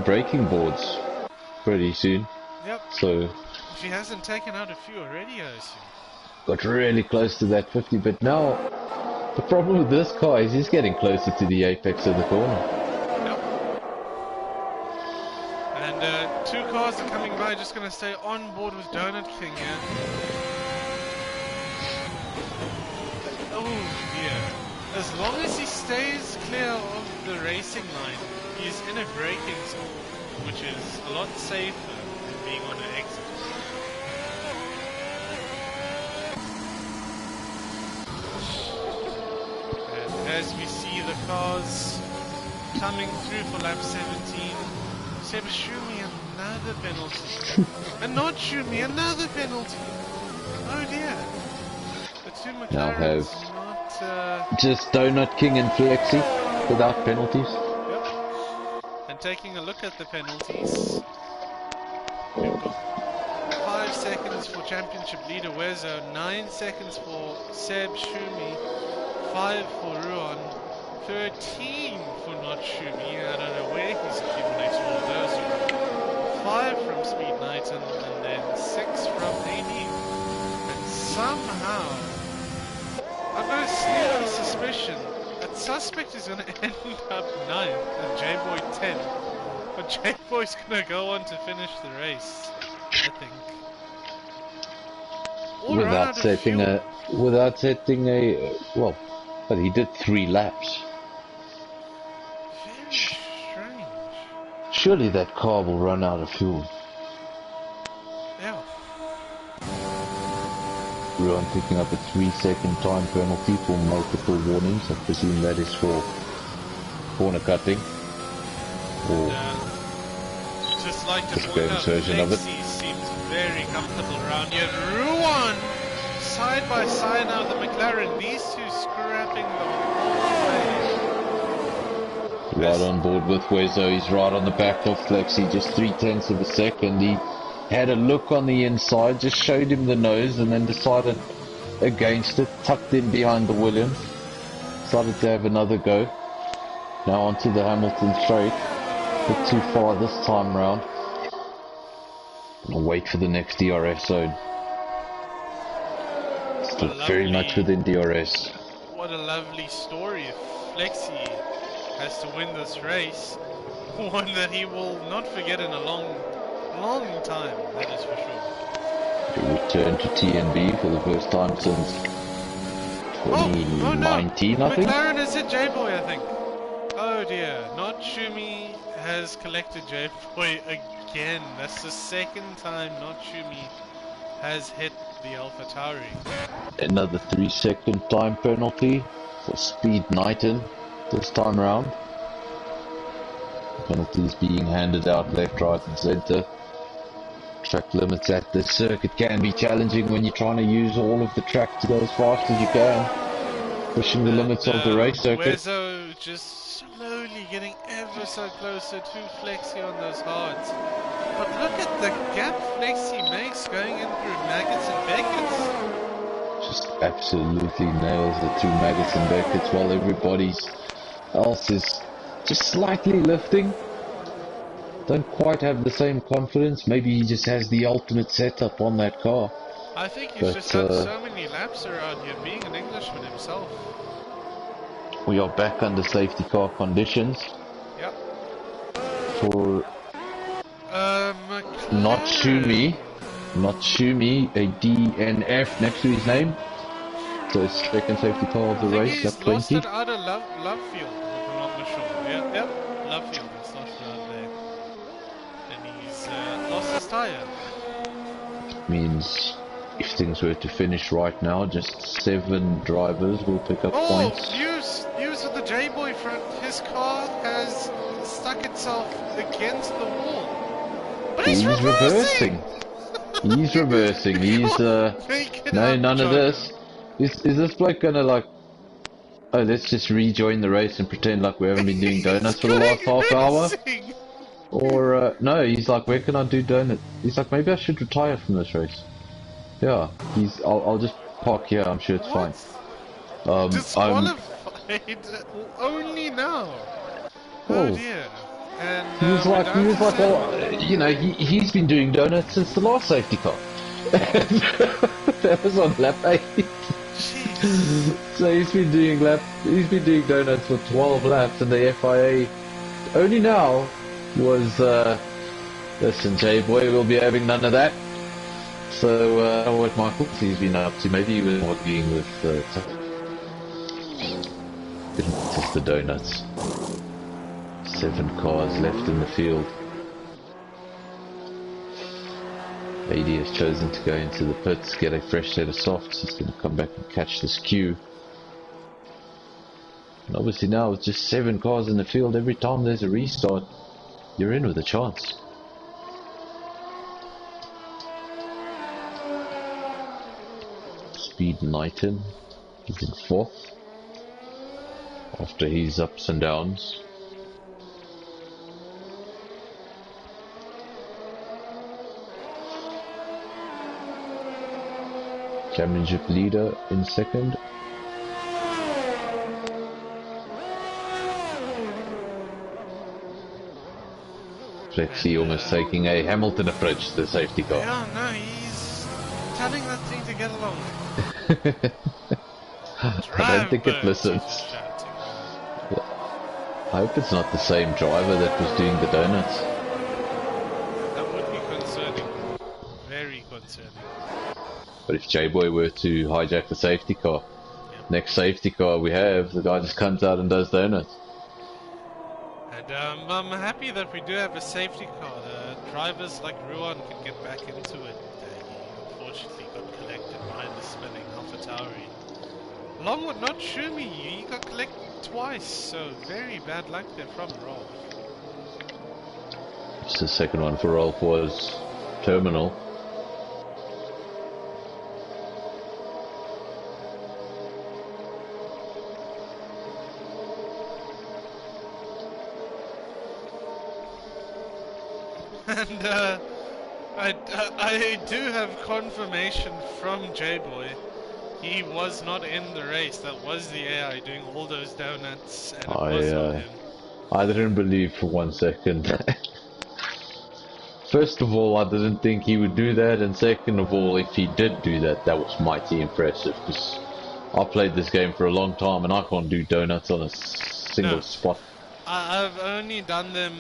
braking boards pretty soon. Yep. So If he hasn't taken out a few already, I assume. got really close to that 50, but now the problem with this car is he's getting closer to the apex of the corner. Yep. And two cars are coming by, just going to stay on board with Donut King here. Oh dear. As long as he stays clear of the racing line, he's in a braking zone, which is a lot safer than being on an exit. And as we see the cars coming through for lap 17, Shumi another penalty. And not Shumi, another penalty. Oh dear. The two Now McLarens have not... just Donut King and Flexi without penalties. Yep. And taking a look at the penalties, we've got 5 seconds for championship leader Wezo, 9 seconds for Seb Shumi, 5 for Ruan, 13 for not Shumi. I don't know where he's accumulated all of those. 5 from Speed Knight and then 6 from AD. And somehow, I've got a sneaky suspicion that Suspect is going to end up 9th and J-Boy 10th. But J-Boy's going to go on to finish the race, I think. Or Without setting a, well, but he did 3 laps. Very strange. Surely that car will run out of fuel. Yeah. Ruan picking up a 3-second time penalty for multiple warnings. I presume that is for corner cutting. Or Just like the Japan's version of it. Lexi seems very comfortable around here. Ruan, side by side now, the McLaren. These two scrapping the whole way. Right on board with Wezo. He's right on the back of Flexi, just 0.3 of a second. He had a look on the inside, just showed him the nose, and then decided against it, tucked in behind the Williams. Decided to have another go. Now onto the Hamilton straight. Bit too far this time round. Gonna wait for the next DRS zone. Still very much within DRS. What a lovely story. If Flexi has to win this race, one that he will not forget in a long time, that is for sure. He returned to TnB for the first time since 2019, no. I think. McLaren has hit J-Boy, I think. Oh dear, not Shumi has collected J-Boy again. That's the second time not Shumi has hit the AlphaTauri. Another 3-second time penalty for Speed Knighton this time round. Penalties being handed out left, right and centre. Track limits at this circuit can be challenging when you're trying to use all of the track to go as fast as you can. Pushing the limits of the race circuit. Wezo just slowly getting ever so closer to Flexi on those hards. But look at the gap Flexi makes going in through Maggots and Beckett's. Just absolutely nails it through Maggots and Beckett's while everybody else is just slightly lifting. Don't quite have the same confidence. Maybe he just has the ultimate setup on that car. I think he's just done so many laps around here, being an Englishman himself. We are back under safety car conditions. Yep. For not Shumi, a DNF next to his name. So it's second safety car of the race, lap 20. He's lost it out of Lovefield, if I'm not sure. Yep, Lovefield has lost it out there. And he's lost his tyre. Means if things were to finish right now, just 7 drivers will pick up points. News with the J-Boy front. His car has stuck itself against the wall. But he's reversing! He's reversing. He's no, none of this. Is this bloke gonna like, oh, let's just rejoin the race and pretend like we haven't been doing donuts for the last half hour? Or no, he's like, where can I do donuts? He's like, maybe I should retire from this race. Yeah, I'll just park here. I'm sure it's fine. What? I'm. Disqualified only now. Oh Well, dear. And he was we're like, down to well, 7. you know, he's been doing donuts since the last safety car. That was on lap 8. Jeez. So he's been doing donuts for 12 laps, and the FIA only now was, listen, J-boy, we'll be having none of that. So, I don't know what Michael he's been up to. Maybe he was arguing with, just the donuts. 7 cars left in the field. AD has chosen to go into the pits, get a fresh set of softs. He's going to come back and catch this queue. And obviously now with just 7 cars in the field, every time there's a restart, you're in with a chance. Speed Knighton is in 4th after his ups and downs. Championship leader in 2nd. Flexi almost taking a Hamilton approach to the safety car. Yeah, no, he's telling that thing to get along. I don't think it listens. I hope it's not the same driver that was doing the donuts. That would be concerning. Very concerning. But if J-Boy were to hijack the safety car, next safety car we have, the guy just comes out and does donuts. And I'm happy that we do have a safety car. The drivers like Ruan can get back into it. He unfortunately got collected behind the spinning AlphaTauri. Longwood not Shumi, he got collected twice, so very bad luck there from Rolf. Just the second one for Rolf was terminal. And I do have confirmation from J-Boy. He was not in the race. That was the AI doing all those donuts, and it was not him. I didn't believe for 1 second. First of all, I didn't think he would do that, and second of all, if he did do that, that was mighty impressive, because I played this game for a long time and I can't do donuts on a single spot. I've only done them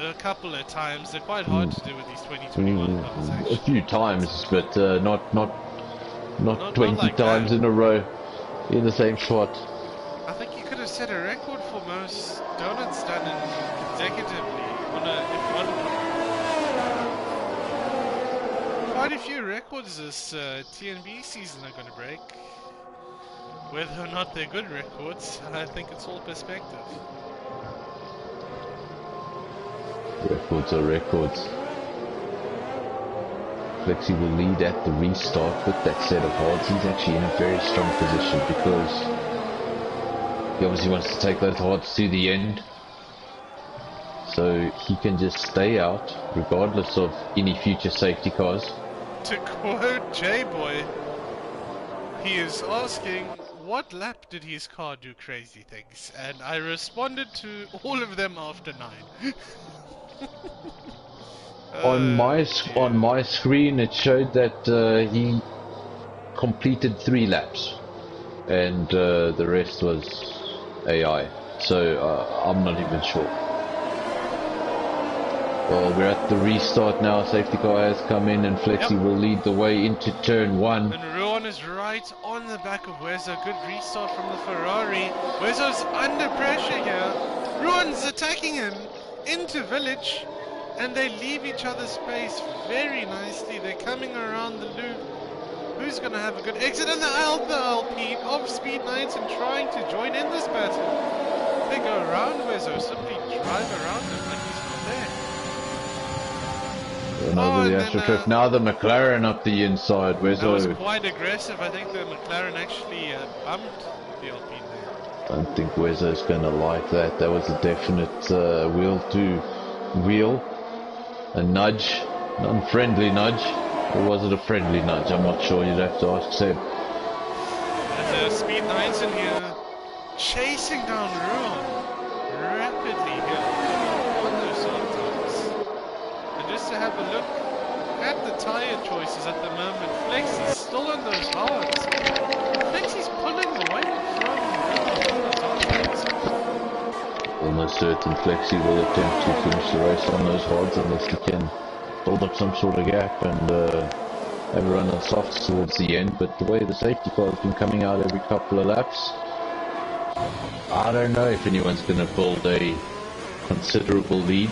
a couple of times. They're quite hard to do with these 2021 cars, actually. A few times, but not 20 like times that. in a row in the same spot. I think you could have set a record for most donuts done in consecutively on a F1 car. Quite a few records this TnB season are going to break. Whether or not they're good records, I think it's all perspective. Records are records. Flexi will lead at the restart with that set of hards. He's actually in a very strong position because he obviously wants to take those hards to the end. So he can just stay out regardless of any future safety cars. To quote J-Boy, he is asking, what lap did his car do crazy things? And I responded to all of them after 9. On my screen it showed that he completed 3 laps and the rest was AI, so I'm not even sure. Well, we're at the restart now. Safety car has come in and Flexi will lead the way into turn 1. And Ruan is right on the back of Wezo. Good restart from the Ferrari. Wezo's under pressure here. Ruan's attacking him into village. And they leave each other's space very nicely. They're coming around the loop. Who's going to have a good exit? And the Alpine of Speed Knights and trying to join in this battle. They go around Wezo, simply drive around him like he's not there. And over the AstroTurf. Now the McLaren up the inside. Wezo. That was quite aggressive. I think the McLaren actually bumped the Alpine there. I don't think Wezo's going to like that. That was a definite wheel to wheel. A nudge, an unfriendly nudge. Or was it a friendly nudge? I'm not sure. You'd have to ask Seb. And Speed 9's in here, chasing down Ruan rapidly here on those soft tires. And just to have a look at the tire choices at the moment, Flexi's still on those hards. Flexi's pulling away from Ruan on those hard tires. Almost certain Flexi will attempt to finish the race on those hards unless he can build up some sort of gap and have a run on softs towards the end. But the way the safety car has been coming out every couple of laps, I don't know if anyone's going to build a considerable lead.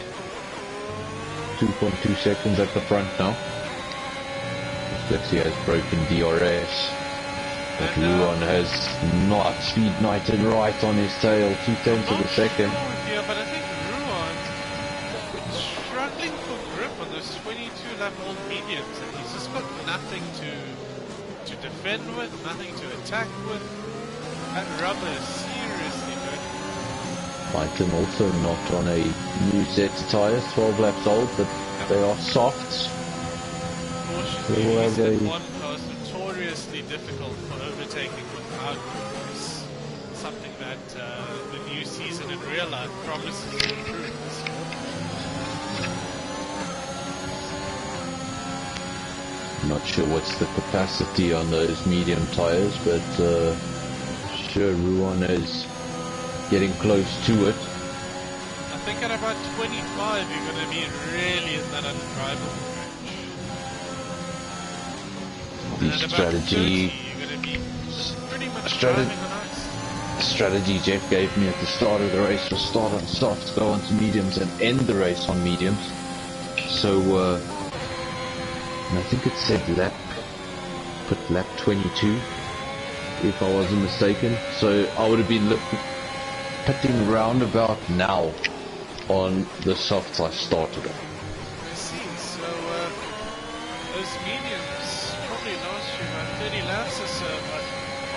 2.2 seconds at the front now. Flexi has broken DRS. But Ruan has not. Speed Knighton right on his tail, 2/10 of a second. Yeah, but I think Ruan struggling for grip on those 22 lap old mediums, and he's just got nothing to defend with, nothing to attack with. That rubber is seriously good. Knighton also not on a new set of tyres, 12 laps old, but they are softs. Fortunately, he's in one car is notoriously difficult for overtaking without grips. Something that the new season in real life promises to improve. Not sure what's the capacity on those medium tyres, but sure Ruan is getting close to it. I think at about 25 you're going to be really in that undrivable range. The strategy, 30, you're going to be pretty much driving on ice. strategy Jeff gave me at the start of the race was start on softs, go on to mediums and end the race on mediums. So and I think it said lap 22 if I wasn't mistaken, so I would have been pitting roundabout now on the softs I started on. I see, so those mediums probably last you about 30 laps or so, but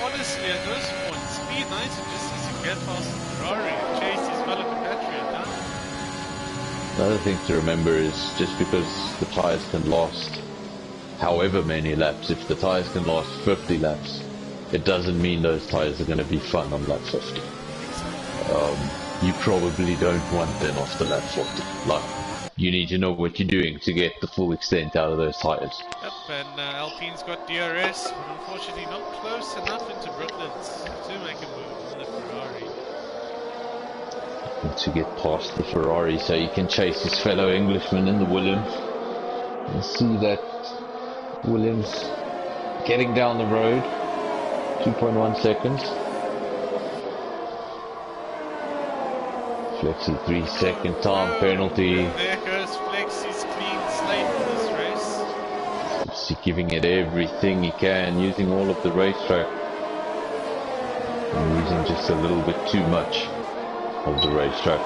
honestly at those points, Speed 9 just needs to get past the Ferrari and chase his fellow compatriot down. Another thing to remember is just because the tyres can last however many laps, if the tyres can last 50 laps, it doesn't mean those tyres are going to be fun on lap 50. You probably don't want them after lap 40. Like, you need to know what you're doing to get the full extent out of those tyres. Yep, and Alpine's got DRS, but unfortunately not close enough into Brooklands to make a move on the Ferrari. To get past the Ferrari so he can chase his fellow Englishman in the Williams. And see that Williams getting down the road, 2.1 seconds. Flexi 3-second time penalty. There goes Flexi's clean slate for this race. He's giving it everything he can, using all of the racetrack. And using just a little bit too much of the racetrack.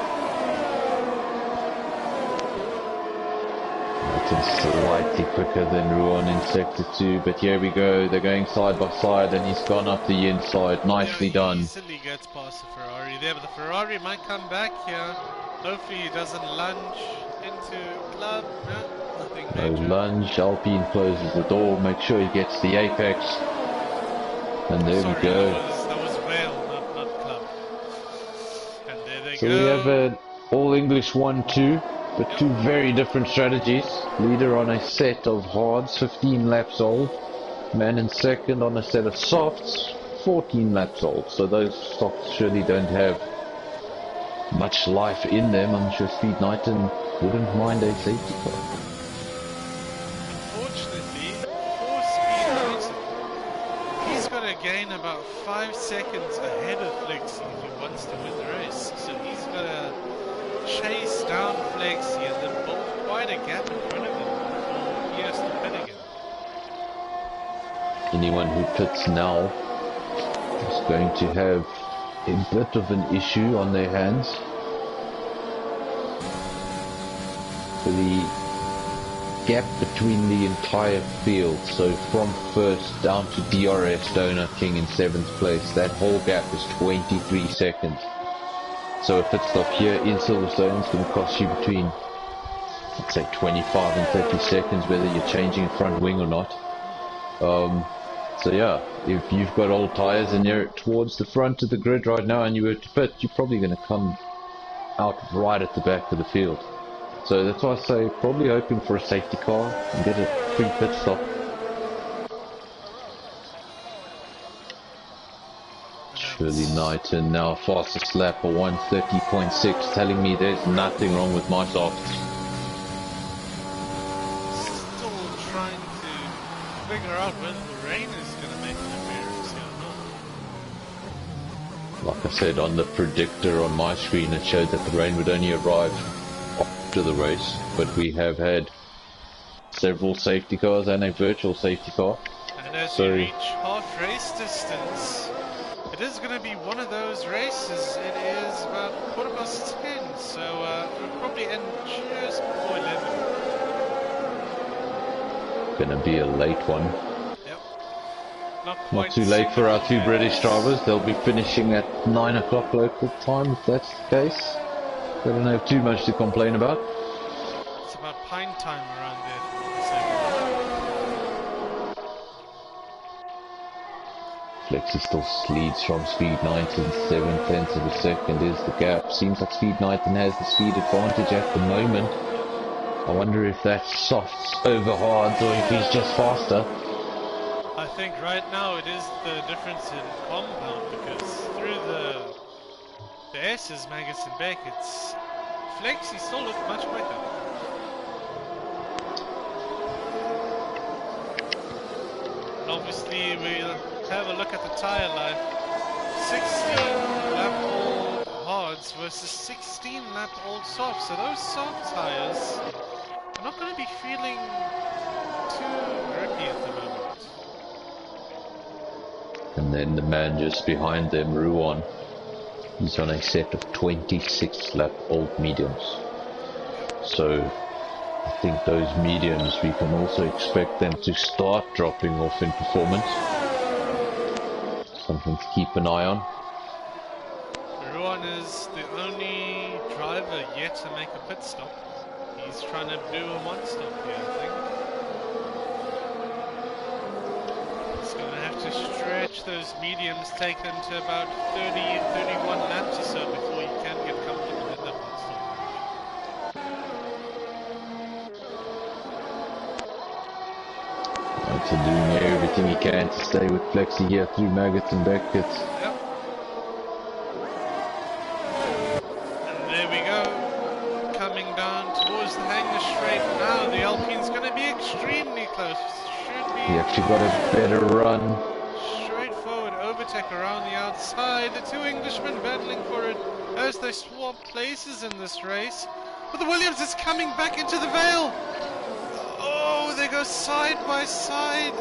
It's slightly quicker than Ruan in sector 2, but here we go, they're going side by side and he's gone up the inside, nicely done. Easily gets past the Ferrari there, but the Ferrari might come back here. Hopefully he doesn't lunge into club. No, nothing major. No lunge, Alpine closes the door, make sure he gets the apex. And there we go. That was Vale, not club. And there they So go. we have an all-English 1-2. But two very different strategies. Leader on a set of hards, 15 laps old. Man in second on a set of softs, 14 laps old. So those softs surely don't have much life in them. I'm sure Speed Knighton wouldn't mind a safety car. Unfortunately, for Speed Knighton, he's got to gain about 5 seconds ahead of Flexi if he wants to win the race. So he's got to chase down Flexi and then build quite a gap in front of him before he has to pit again. Anyone who pits now is going to have a bit of an issue on their hands. For the gap between the entire field, so from first down to DRS, Donut King in 7th place, that whole gap is 23 seconds. So a pit stop here in Silverstone is going to cost you between I'd say 25 and 30 seconds, whether you're changing front wing or not. So yeah, if you've got old tyres and you're towards the front of the grid right now and you were to pit, you're probably going to come out right at the back of the field. So that's why I say probably hoping for a safety car and get a free pit stop. Shirley Knighton now fastest lap of 1:30.6, telling me there's nothing wrong with my softs. Still trying to figure out whether the rain is going to make an appearance here or not. Like I said, on the predictor on my screen it showed that the rain would only arrive after the race, but we have had several safety cars and a virtual safety car. And as you reach half race distance, it is going to be one of those races. It is about 10:15, so it'll probably end just before 11. Gonna be a late one. Yep. Not too late for our two British drivers. They'll be finishing at 9 o'clock local time if that's the case. They don't have too much to complain about. It's about pint time around there. Flexi still leads from Speed 19, 7/10 of a second is the gap. Seems like Speed 19 has the speed advantage at the moment. I wonder if that's softs over hards or if he's just faster. I think right now it is the difference in compound, because through the S's, Magus and Beckett's, Flexi still looked much quicker. And obviously we'll have a look at the tyre life. 16 lap old hards versus 16 lap old softs. So those soft tyres are not going to be feeling too grippy at the moment. And then the man just behind them, Ruan, he's on a set of 26 lap old mediums. So I think those mediums, we can also expect them to start dropping off in performance. Something to keep an eye on. Ruan is the only driver yet to make a pit stop. He's trying to do a one stop here, I think. He's going to have to stretch those mediums, take them to about 30, 31 laps or so before he can get comfortable in that one stop. Martin doing everything he can to stay with Flexi here through Maggots and Beckett. Yep. And there we go. Coming down towards the hanger straight now. The Alpine's going to be extremely close. Should be. He actually got a better run. Straightforward overtake around the outside. The two Englishmen battling for it as they swap places in this race. But the Williams is coming back into the Vale. Oh, they go side by side.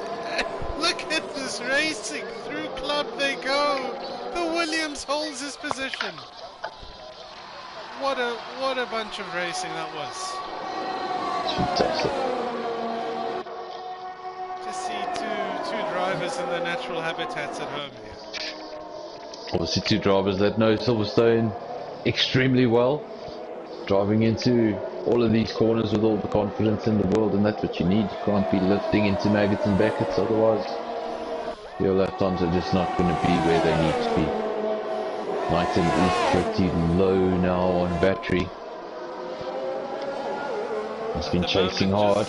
Look at this racing. Through club they go. The Williams holds his position. What a bunch of racing that was. Fantastic. Just see two drivers in their natural habitats at home here. Obviously two drivers that know Silverstone extremely well. Driving into all of these corners with all the confidence in the world, and that's what you need. You can't be lifting into Maggots and Beckett's, otherwise your lap times are just not going to be where they need to be. Knighton is pretty low now on battery. He's been chasing hard.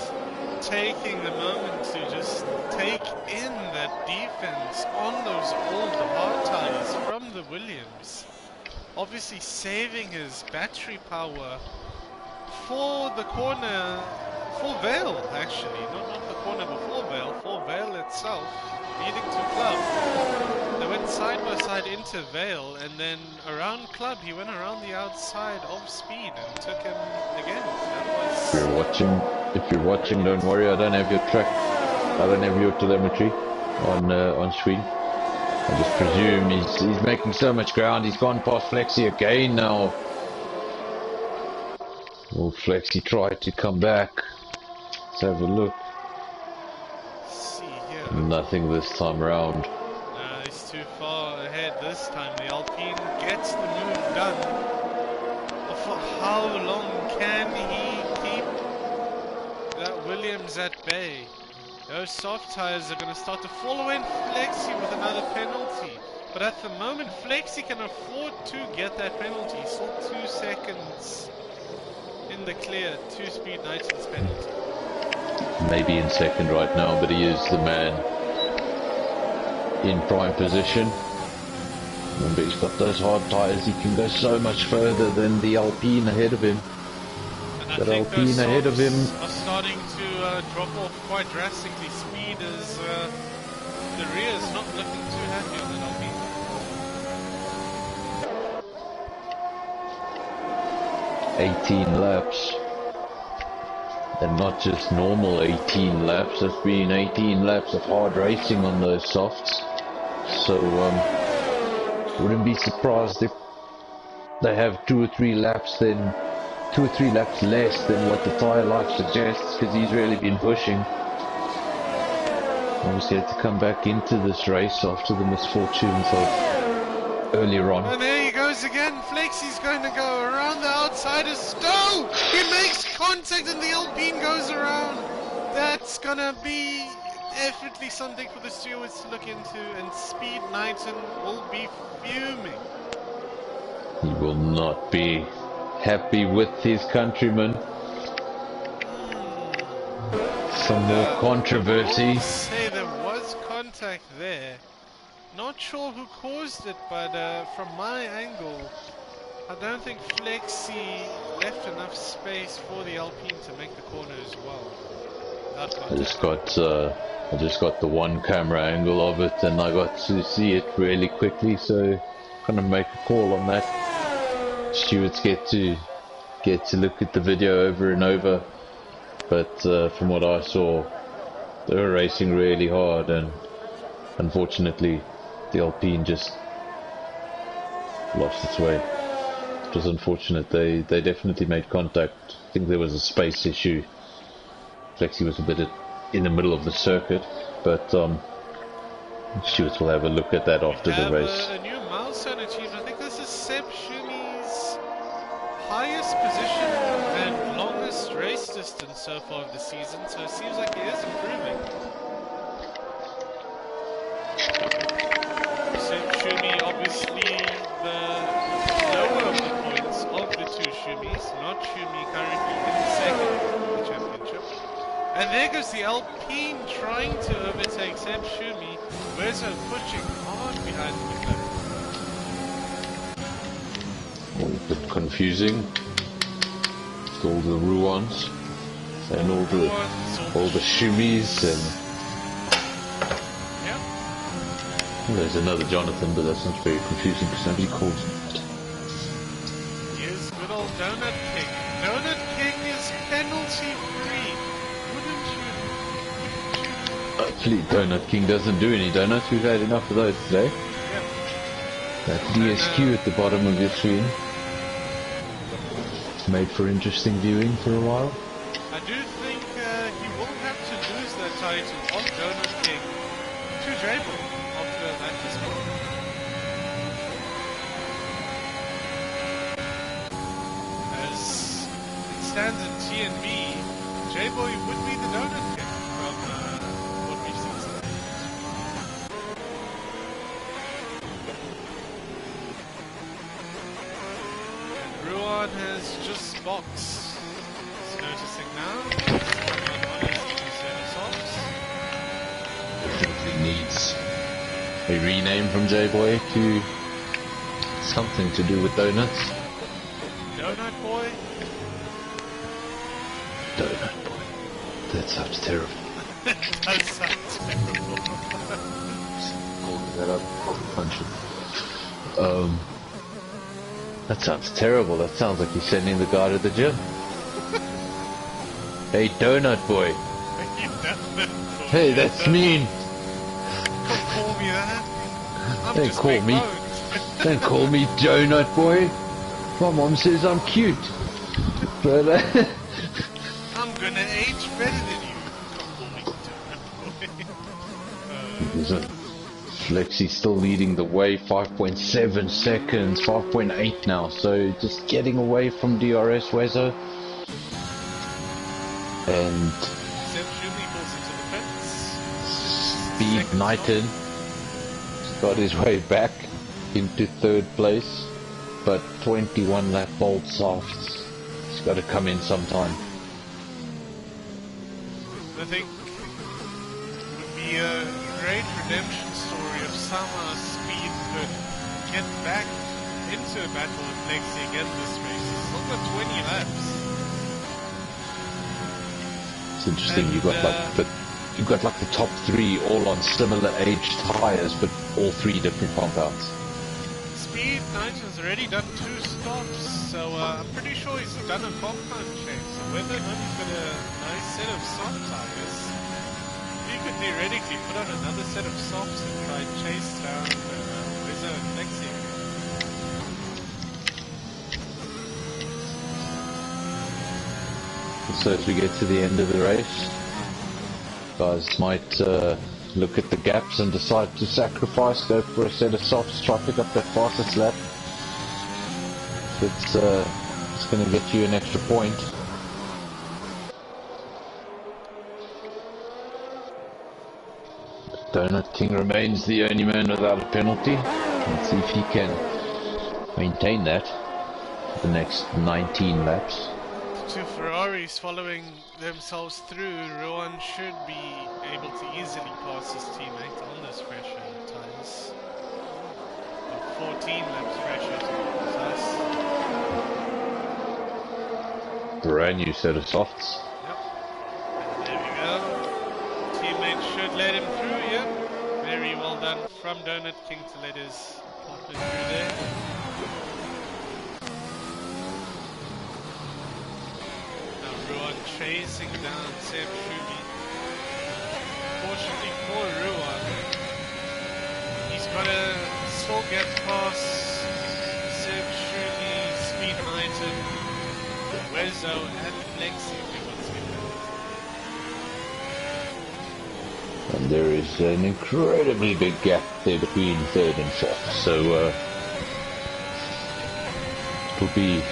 Taking the moment to just take in that defense on those old hard tires from the Williams. Obviously saving his battery power for the corner, for Vale actually, not the corner before Vale, for Vale itself, leading to Club. They went side by side into Vale, and then around Club he went around the outside of Speed and took him again. That was... If you're watching, don't worry, I don't have your track, I don't have your telemetry on screen. I just presume he's making so much ground, he's gone past Flexi again now. Will Flexi try to come back? Let's have a look. See here. Nothing this time around. No, he's too far ahead this time. The Alpine gets the move done. But for how long can he keep Williams at bay. Those soft tires are going to start to fall away, and Flexi with another penalty. But at the moment, Flexi can afford to get that penalty. Still 2 seconds in the clear. 2-speed Knight's penalty. Maybe in second right now, but he is the man in prime position. Remember, he's got those hard tyres. He can go so much further than the Alpine ahead of him. That Alpine ahead of him are starting to drop off quite drastically. Speed is the rear is not looking too happy on that Alpine. 18 laps, and not just normal 18 laps. It's been 18 laps of hard racing on those softs. So wouldn't be surprised if they have 2 or 3 laps then. 2 or 3 laps less than what the tyre life suggests, because he's really been pushing. Obviously had to come back into this race after the misfortunes of earlier on. And there he goes again. Flexi's going to go around the outside of Stowe. He makes contact and the Alpine goes around. That's going to be definitely something for the stewards to look into, and Speed Knighton will be fuming. He will not be happy with his countrymen. Some more controversy. I will say there was contact there. Not sure who caused it, but from my angle, I don't think Flexi left enough space for the Alpine to make the corner as well. I just got the one camera angle of it, and I got to see it really quickly, so gonna make a call on that. Stewards get to look at the video over and over, but from what I saw, they were racing really hard, and unfortunately the Alpine just lost its way. It was unfortunate. They definitely made contact. I think there was a space issue. Flexi was a bit in the middle of the circuit, but stewards will have a look at that after the race. A new milestone achieved. I think this is Seb Shumi's highest position and longest race distance so far of the season, so it seems like he is improving. Seb Shumi, obviously the lower of the points of the 2 Shumis, not Shumi currently in second in the championship. And there goes the Alpine trying to overtake Seb Shumi. Wezo pushing hard behind the A bit confusing. With all the Ruans and all the Shumis and yeah. There's another Jonathan, but that's not very confusing because nobody calls him. Here's good old Donut King. Donut King is penalty free. Actually, Donut King doesn't do any donuts. We've had enough of those today. Yep. That DSQ at the bottom of your screen made for interesting viewing for a while. I do think he will have to lose that title of Donut King to Drable after that display. As it stands in TnB, J-Boy would be the Donut King from what we've seen so far. And Ruan has just boxed. He's noticing now. Definitely needs a rename from J-Boy to something to do with donuts. Donut Boy? Donut Boy. That sounds terrible. That sounds terrible. Holding that up, I'll punch it. That sounds terrible. That sounds like he's sending the guy to the gym. Hey, Donut Boy. Hey, that's mean. Don't call me that. I'm Don't just call big me. bones. Don't call me Donut Boy. My mom says I'm cute. But I'm gonna age better than you. Don't call me Donut Boy. Flexi still leading the way, 5.7 seconds, 5.8 now, so just getting away from DRS Wezo. And Speed seconds Knighton off. got his way back into third place, but 21 lap bolt softs. He's got to come in sometime. I think it would be a great redemption story if somehow Speed could get back into a battle with Lexi again this race. He's still got 20 laps. It's interesting. You've got like the top three all on similar age tires, but all three different compounds. Speed Knighton's already done 2 stops, so I'm pretty sure he's done a compound change. So whether or not he's got a nice set of soft tires, he could theoretically put on another set of softs and try and chase down Rizzo and Lexi. So as we get to the end of the race, guys might look at the gaps and decide to sacrifice, go for a set of softs, try to pick up that fastest lap. It's going to get you an extra point. Donut King remains the only man without a penalty. Let's see if he can maintain that for the next 19 laps. 2 Ferraris following themselves through. Rowan should be able to easily pass his teammate on this fresher tires. 14 laps fresher towards us. Brand new set of softs. Yep. And there we go. Teammate should let him through, yep. Very well done from Donut King to let his partner through there. Ruan chasing down Seb Shumi. Fortunately for Ruan, he's got to still get past Seb Shumi, Speed Knighton, Wezo and Lexi if he wants to get And there is an incredibly big gap there between third and fourth, so it will be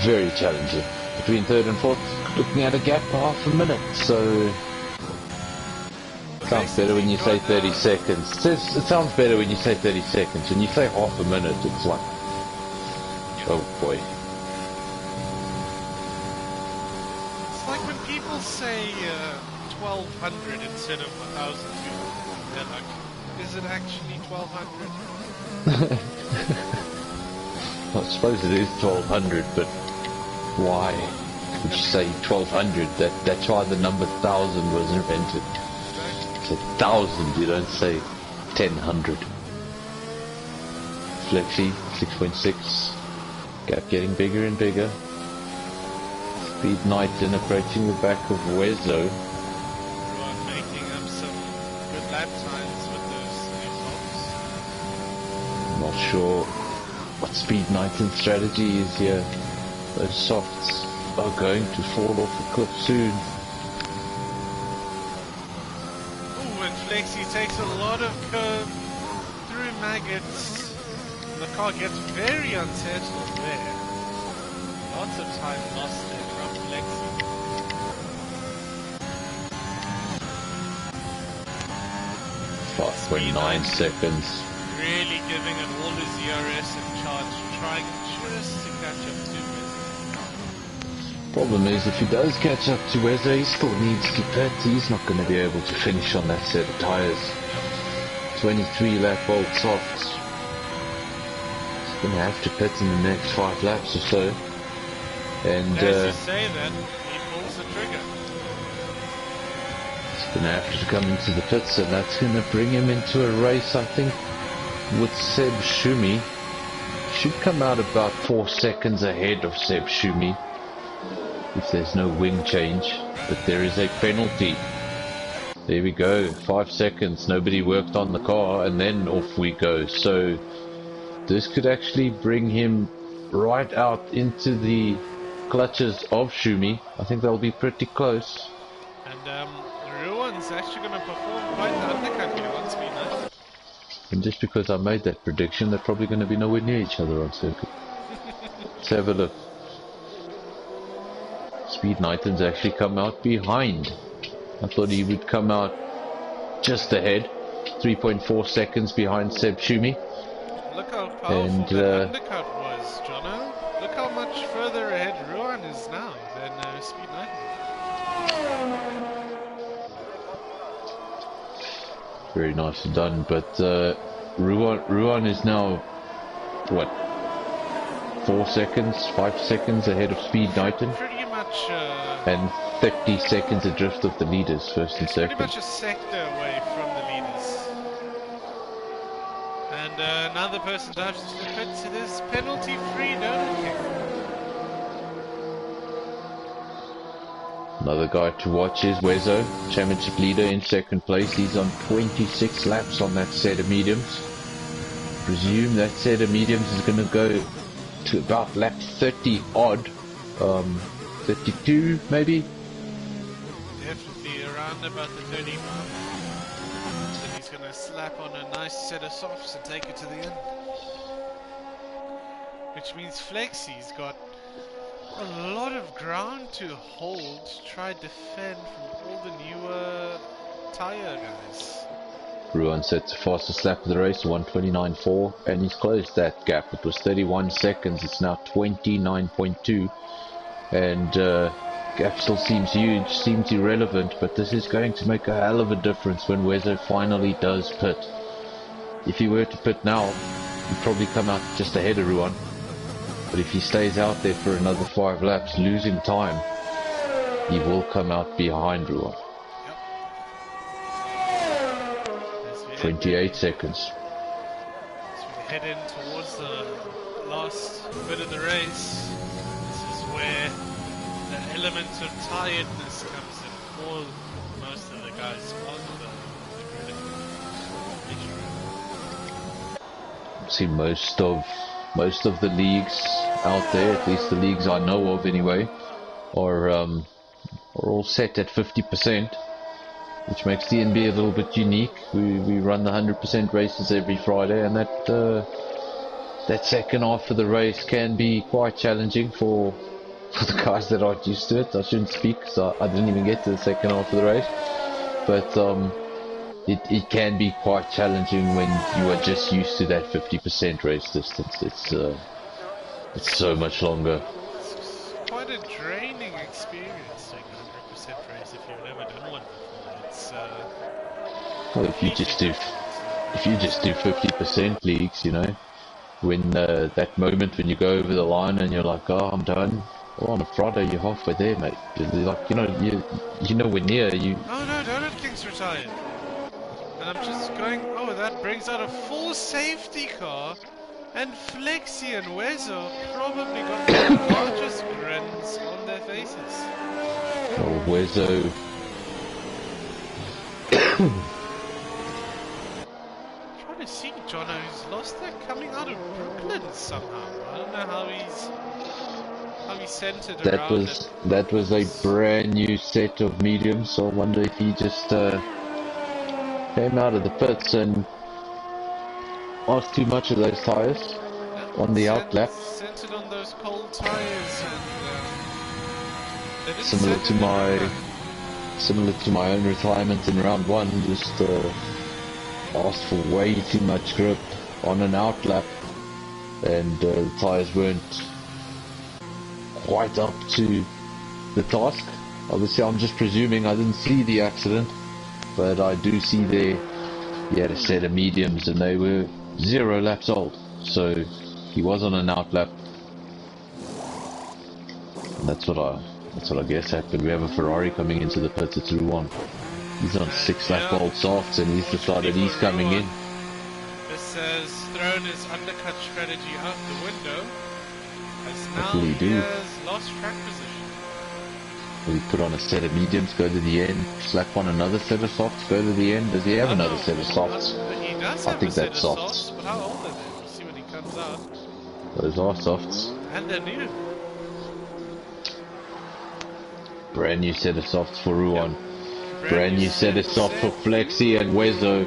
very challenging. Between third and fourth, looking at a gap of half a minute, so sounds better when you say 30 seconds. It sounds better when you say 30 seconds. When you say half a minute, it's like, oh boy. It's like when people say 1200 instead of 1000, they're like, is it actually 1200? I suppose it is 1200, but why would you say 1200? That's why the number 1000 was invented. It's 1000, you don't say 1000. Flexi 6.6, gap getting bigger and bigger. Speed Knighton approaching the back of Wezo. Making up some good lap times with those new softs. Not sure what Speed Knighton's strategy is here. Those softs are going to fall off the cliff soon. Ooh, and Flexi takes a lot of curve through maggots. The car gets very unsettled there. Lots of time lost there from Flexi. 5.9 seconds. Really giving it all his ERS in charge, trying just to catch up to it. Problem is, if he does catch up to Wezo, he still needs to pit. He's not going to be able to finish on that set of tyres. 23 lap bolt softs. He's going to have to pit in the next 5 laps or so. And as you say that, he pulls the trigger. He's going to have to come into the pits, and that's going to bring him into a race, I think, with Seb Shumi. Should come out about 4 seconds ahead of Seb Shumi if there's no wing change, but there is a penalty. There we go, 5 seconds, nobody worked on the car, and then off we go. So this could actually bring him right out into the clutches of Shumi. I think they'll be pretty close. And Ruan's actually going to perform quite the undercut here on Speed Knighton. And just because I made that prediction, they're probably going to be nowhere near each other on circuit. Let's have a look. Speed Knighton's actually come out behind. I thought he would come out just ahead. 3.4 seconds behind Seb Shumi. Look how powerful that undercut was, Jono. Look how much further ahead Ruan is now than Speed 9. Very nicely done, but Ruan is now, what, 4 seconds, 5 seconds ahead of Speed Knighton? Pretty much... and 30 seconds adrift of the leaders, first and second. Pretty much a sector away from the leaders. And another person dives into the pit, so there's penalty-free donut kick. Another guy to watch is Wezo, championship leader in second place. He's on 26 laps on that set of mediums. Presume that set of mediums is going to go to about lap 30 odd, 32 maybe. Definitely around about the 30 mark. Then he's going to slap on a nice set of softs and take it to the end. Which means Flexi's got a lot of ground to hold to try to defend from all the newer tire guys. Ruan set the fastest lap of the race, 1:29.4, and he's closed that gap. It was 31 seconds, it's now 29.2, and gap still seems huge, seems irrelevant, but this is going to make a hell of a difference when Wezo finally does pit. If he were to pit now, he'd probably come out just ahead of Ruan. But if he stays out there for another 5 laps, losing time, he will come out behind Ruan. Yep. 28 seconds. As we head in towards the last bit of the race, this is where the element of tiredness comes in for most of the guys on the grid. See, most of the leagues out there, at least the leagues I know of anyway, are all set at 50%, which makes TnB a little bit unique. We run the 100% races every Friday, and that second half of the race can be quite challenging for the guys that aren't used to it. I shouldn't speak, so I didn't even get to the second half of the race, but it can be quite challenging when you are just used to that 50% race distance. It's so much longer. It's quite a draining experience doing a 100% race if you've never done one before. It's well, if you just do 50% leagues, you know, when that moment when you go over the line and you're like, oh, I'm done. Well, on a Friday you're halfway there, mate. You're like, you know, we're near you. Oh no, Donut King's retired. And I'm just going, oh, that brings out a full safety car, and Flexi and Wezo probably got the largest grins on their faces. Oh, Wezo. Trying to see Jono, who's lost that coming out of Brooklyn somehow. I don't know how he's centered around it. That was a brand new set of mediums, so I wonder if he just came out of the pits and asked too much of those tires on the out lap. Centered on those cold tires, and similar to my own retirement in round 1, just asked for way too much grip on an out lap, and the tires weren't quite up to the task. Obviously, I'm just presuming, I didn't see the accident, but I do see there he had a set of mediums and they were 0 laps old, so he was on an out lap. And that's what I guess happened. We have a Ferrari coming into the pits at Ruan. He's on 6 lap old softs and he's decided he's coming in. This has thrown his undercut strategy out the window, as now What will he do? has lost track position. Will he put on a set of mediums, go to the end, slap on another set of softs, go to the end? Does he have another set of softs? He does I have think a set that's of softs. But how old are they? We'll see when he comes out. Those are softs. And they're new. Brand new set of softs for Ruan. Yep. Brand new set of softs for Flexi and Wezo.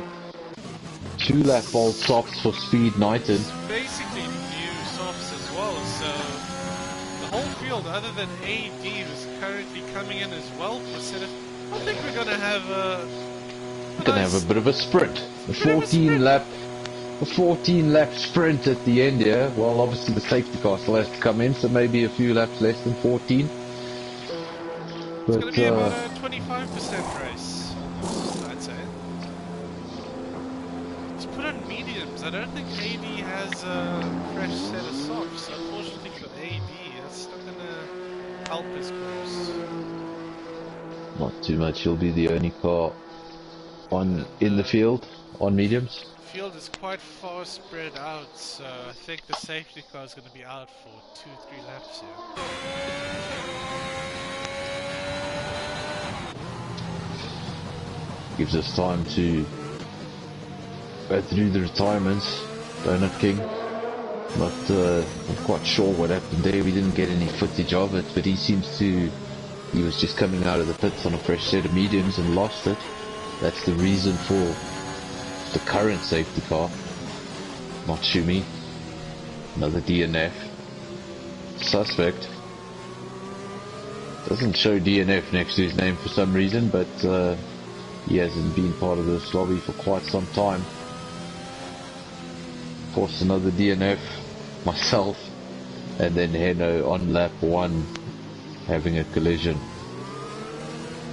2 lap old softs for Speed Knighton. It's basically new softs as well, so the whole field other than AD who's currently coming in as well for set of... I think we're going to have Gonna have a bit of a sprint. A 14 lap sprint at the end here. Well, obviously the safety car still has to come in, so maybe a few laps less than 14. It's gonna be about a 25% race, I'd say. Let's put on mediums. I don't think AD has a fresh set of softs. Unfortunately for AD, that's not gonna help his course. Not too much. He'll be the only car in the field on mediums. Field is quite far spread out, so I think the safety car is going to be out for 2-3 laps here. Gives us time to go through the retirements. Donut King. Not quite sure what happened there. We didn't get any footage of it, but he was just coming out of the pits on a fresh set of mediums and lost it. That's the reason for the current safety car. Not Shumi. Another DNF. Suspect. Doesn't show DNF next to his name for some reason, but he hasn't been part of this lobby for quite some time. Of course, another DNF. Myself. And then Heno on lap 1 having a collision.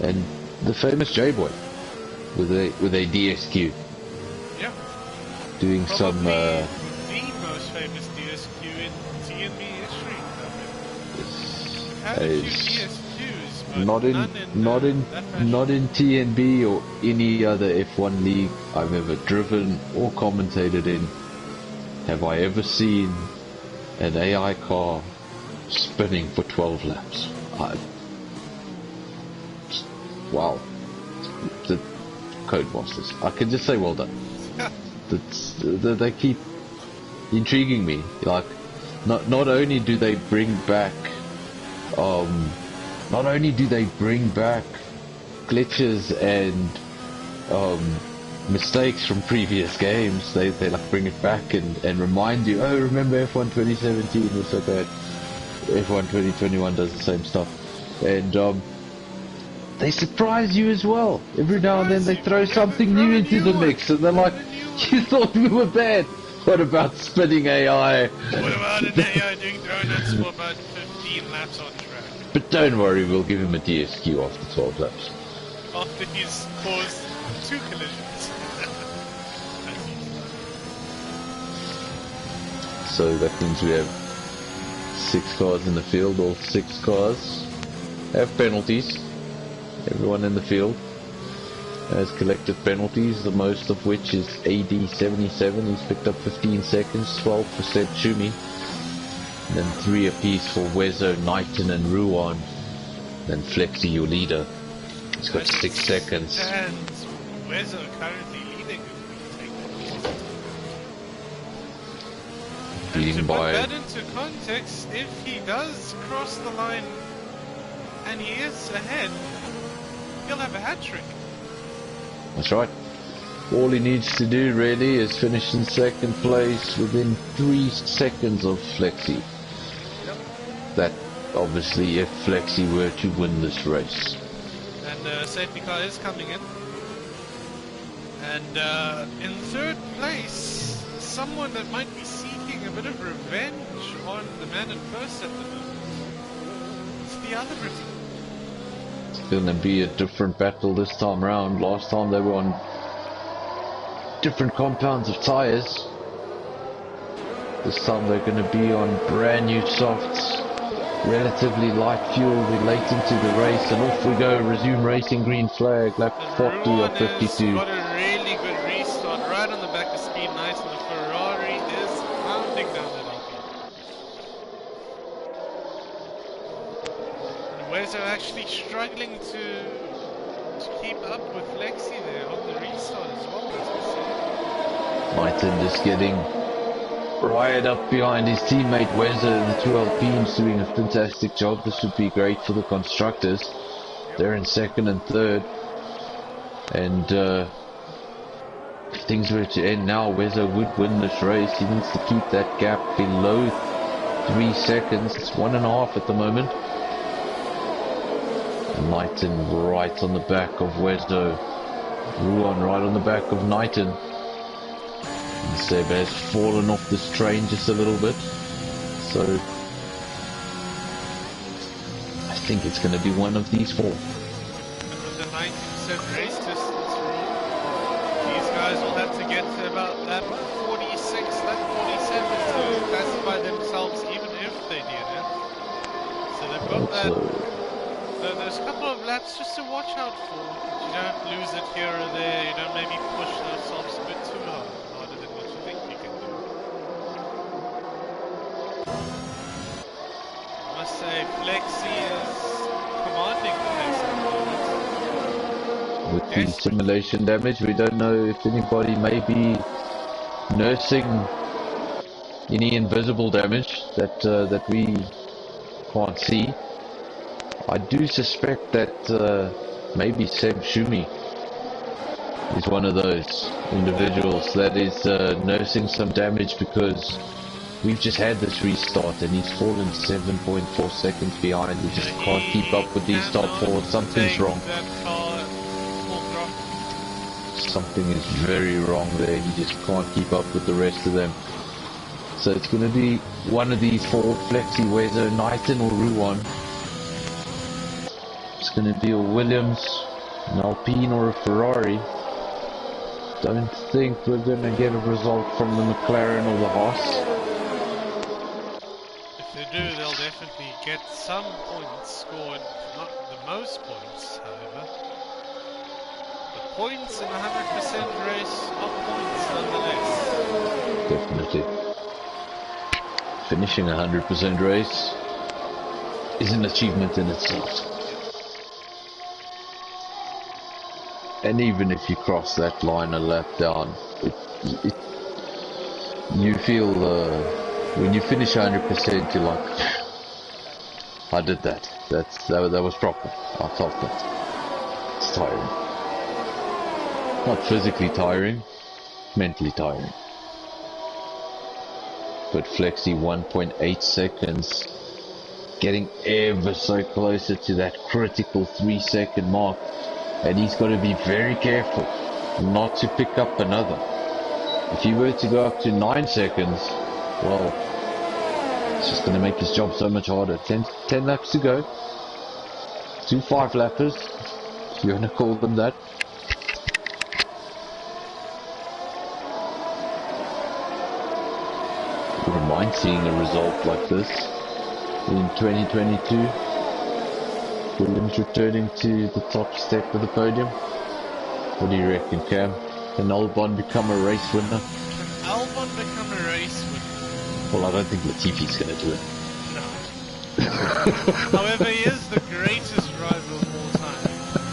And the famous J-Boy with a DSQ. Yeah. Doing probably some the most famous DSQ in TnB history. We've had a few DSQs, but not in TnB or any other F1 league I've ever driven or commentated in. Have I ever seen an AI car spinning for 12 laps? Wow. The Codemasters. I can just say well done. They keep intriguing me. Like, not only do they bring back glitches and mistakes from previous games, they like bring it back and remind you, oh, remember F1 2017 was so bad. F1 2021 does the same stuff, and they surprise you as well. Every now and then they throw something new into the mix, and they're like, you thought we were bad. What about spinning AI? What about an AI doing donuts for about 15 laps on track? But don't worry, we'll give him a DSQ after 12 laps. After he's caused 2 collisions. So that means we have 6 cars in the field. All 6 cars have penalties. Everyone in the field has collected penalties, the most of which is AD77. He's picked up 15 seconds, 12% Shumi. And then 3 apiece for Wezo, Knighton and Ruan. Then Flexi, your leader. He's got 6 seconds. And Wezo currently leading. Leading to by... put that into context, if he does cross the line and he is ahead, he'll have a hat-trick. That's right. All he needs to do really is finish in 2nd place within 3 seconds of Flexi. Yep. That obviously if Flexi were to win this race. And safety car is coming in. And in 3rd place, someone that might be seeking a bit of revenge on the man in 1st at the moment. It's the other Briton. It's gonna be a different battle this time round. Last time they were on different compounds of tires. This time they're gonna be on brand new softs. Relatively light fuel. We're late into the race and off we go. Resume racing, green flag, lap 40 or 52. Got a really good restart right on the back of speed. Nice, and the Ferrari is pounding down the LP. And Wezo actually struggling to keep up with Lexi there on the restart as well, as we see. Knighton just getting right up behind his teammate Wezo. The 2 Alpines doing a fantastic job. This would be great for the constructors. They're in 2nd and 3rd. And if things were to end now, Wezo would win this race. He needs to keep that gap below 3 seconds. It's 1.5 at the moment. And Knighton right on the back of Wezo. Ruan right on the back of Knighton. Seb has fallen off this train just a little bit, so I think it's going to be one of these four. And with the 90% race distance rule, these guys will have to get to about lap 46, lap 47 to classify themselves, even if they did it. So they've got that. There's a couple of laps just to watch out for. You don't lose it here or there. You don't maybe push themselves a bit too hard. I must say, Flexi is commanding the pace at the moment. With the simulation damage, we don't know if anybody may be nursing any invisible damage that that we can't see. I do suspect that maybe Seb Shumi is one of those individuals that is nursing some damage, because we've just had this restart and he's fallen 7.4 seconds behind. He just can't keep up with these top four. Something's wrong. Something is very wrong there. He just can't keep up with the rest of them. So it's going to be one of these four: Flexi, Wezo, Knighton or Ruan. It's going to be a Williams, an Alpine or a Ferrari. Don't think we're going to get a result from the McLaren or the Haas. If they do, they'll definitely get some points scored. Not the most points, however. The points in a 100% race are points nonetheless. Definitely. Finishing a 100% race is an achievement in itself. And even if you cross that line a lap down, you feel, when you finish 100%, you're like, I did that. That was proper. I felt that. It's tiring. Not physically tiring, mentally tiring. But Flexi 1.8 seconds, getting ever so closer to that critical 3-second mark. And he's got to be very careful not to pick up another. If he were to go up to 9 seconds, well, it's just going to make his job so much harder. 10 laps to go. 2 5-lappers, if you want to call them that. I wouldn't mind seeing a result like this in 2022. Williams returning to the top step of the podium. What do you reckon, Cam? Can Albon become a race winner? Can Albon become a race winner? Well, I don't think Latifi's going to do it. No. However, he is the greatest driver of all time.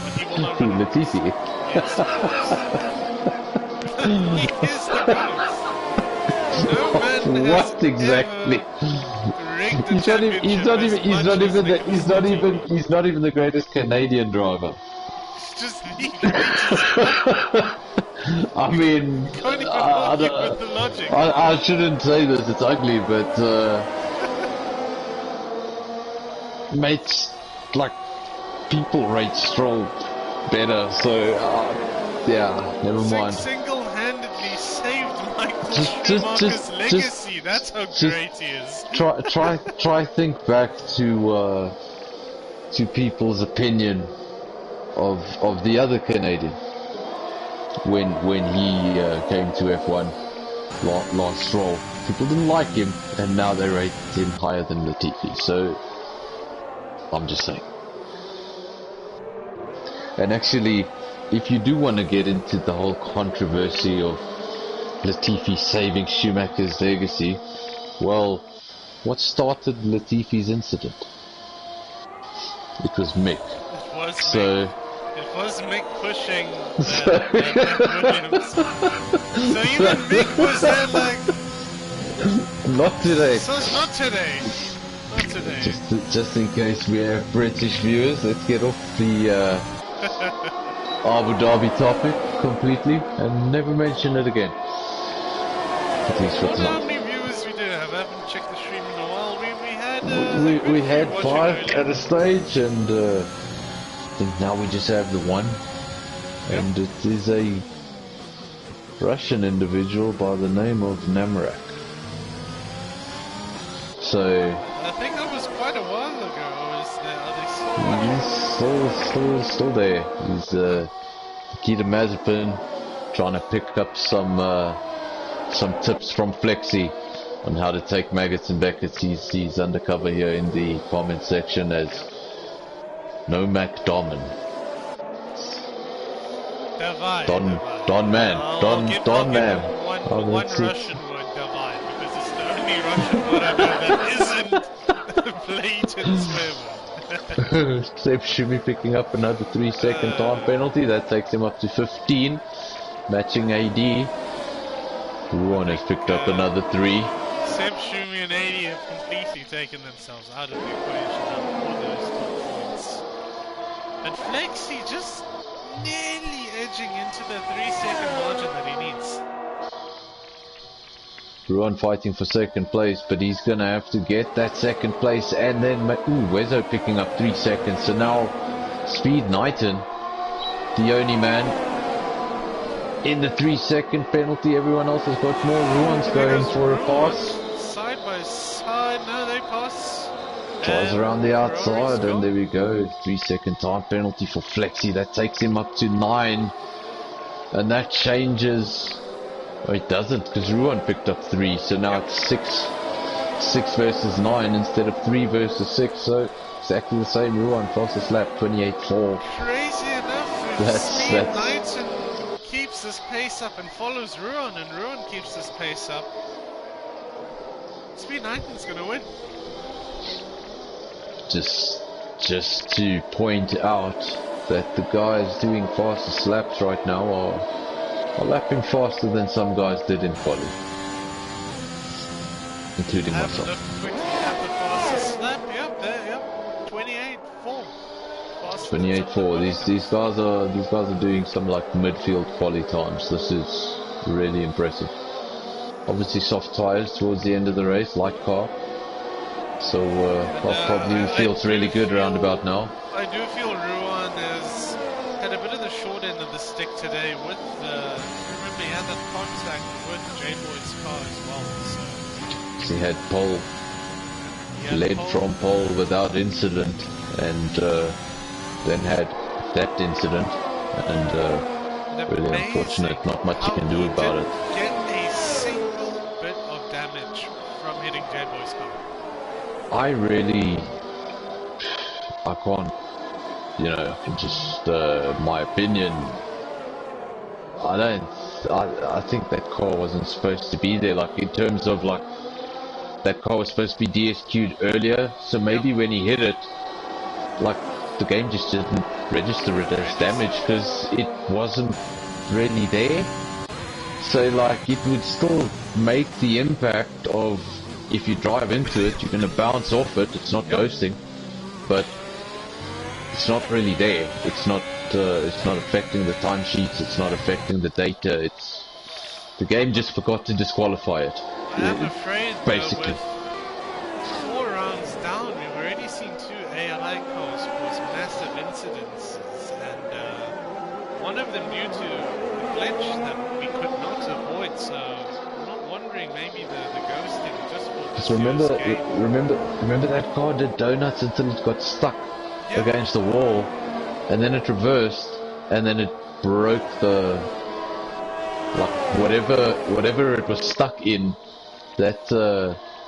But he will not run. Latifi? Yes, he is the greatest. No man has What exactly? He's not even the greatest Canadian driver. He's just the greatest. I mean, Can't even argue with the logic. I shouldn't say this, it's ugly, but mates, like, people rate Stroll better, so yeah, never mind. Single-handedly saved Michael Schumacher's legacy. That's how great he is. Try think back to people's opinion of the other Canadian when he came to F1 last Stroll. People didn't like him, and now they rate him higher than Latifi. So I'm just saying. And actually, if you do want to get into the whole controversy of Latifi saving Schumacher's legacy, well, what started Latifi's incident? It was Mick. It was Mick pushing Williams. So even Mick was there like... Not today. So it's not today. Not today. Just in case we have British viewers, let's get off the Abu Dhabi topic completely and never mention it again. At least for tonight. How many viewers we do have? I haven't checked the stream in a while. We had 5 at a stage, and I think now we just have the 1. and it is a Russian individual by the name of Namrak. So I think that was quite a while ago. Are they still he's still there. He's Nikita Mazepin trying to pick up some tips from Flexi on how to take maggots and Beckett's. He's undercover here in the comment section as No MacDomin. Divide. Don man. Don man. One Russian word, divide, because it's the only Russian word I know that isn't blatant swear word. Seb should be picking up another 3-second time penalty. That takes him up to 15. Matching AD. Ruan has picked up another 3. Seb, Shumi and AD have completely taken themselves out of the equation for those 2 points. But Flexi just nearly edging into the 3-second margin that he needs. Ruan fighting for second place, but he's gonna have to get that second place, and then Wezo picking up 3 seconds. So now Speed Knighton, the only man in the 3-second penalty. Everyone else has got more. Ruan's going for a pass. Side by side, no, they pass. Tries around the outside, and there we go. 3-second time penalty for Flexi. That takes him up to 9, and that changes. Oh, it doesn't, because Ruan picked up 3, so now it's 6 versus 9 instead of 3 versus 6. So exactly the same. Ruan fastest lap, 28.4. Crazy enough, That's Knighton keeps this pace up and follows Ruan, and Ruan keeps this pace up. Speed Knighton's gonna win. Just to point out that the guys doing fastest laps right now are lapping faster than some guys did in quali, including myself. Quickly at the fastest lap. Yep, 28.4. 28.4. These guys are doing some like midfield quali times. This is really impressive. Obviously soft tires towards the end of the race, light car. So probably feels really good around about now. I do feel Ruan has had a bit of the short end of the stick today with remember he had that contact with J-Boy's car as well. So he had pole, led from pole without incident, and then had that incident, and really unfortunate. Not much you can do about it. Get a single bit of damage from hitting J-Boy's car. I can't, just my opinion. I think that car wasn't supposed to be there. Like in terms of like, that car was supposed to be DSQ'd earlier. So maybe when he hit it, like the game just didn't register it as damage because it wasn't really there. So like it would still make the impact of. If you drive into it, you're going to bounce off it. It's not ghosting, but it's not really there. It's not affecting the timesheets. It's not affecting the data. The game just forgot to disqualify it. I'm afraid, basically. With 4 rounds down, we've already seen 2 ALI cars cause massive incidences, and one of them due to a glitch that we could not avoid. So I'm not wondering, maybe the ghosting just. Remember that car did donuts until it got stuck against the wall, and then it reversed, and then it broke the whatever it was stuck in. That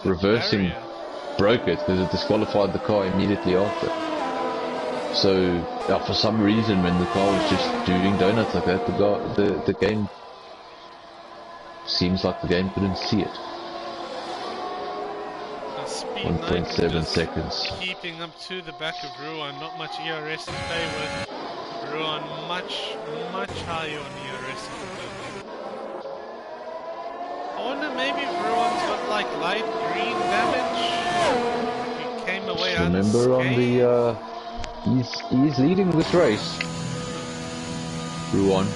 reversing broke it because it disqualified the car immediately after. So for some reason, when the car was just doing donuts like that, the game seems like the game couldn't see it. 1.7 seconds. Keeping up to the back of Ruan, not much ERS to play with. Ruan much higher on ERS to play with. I wonder maybe if Ruan's got like light green damage. He came away Remember unscathed. on the he's leading this race. Ruan.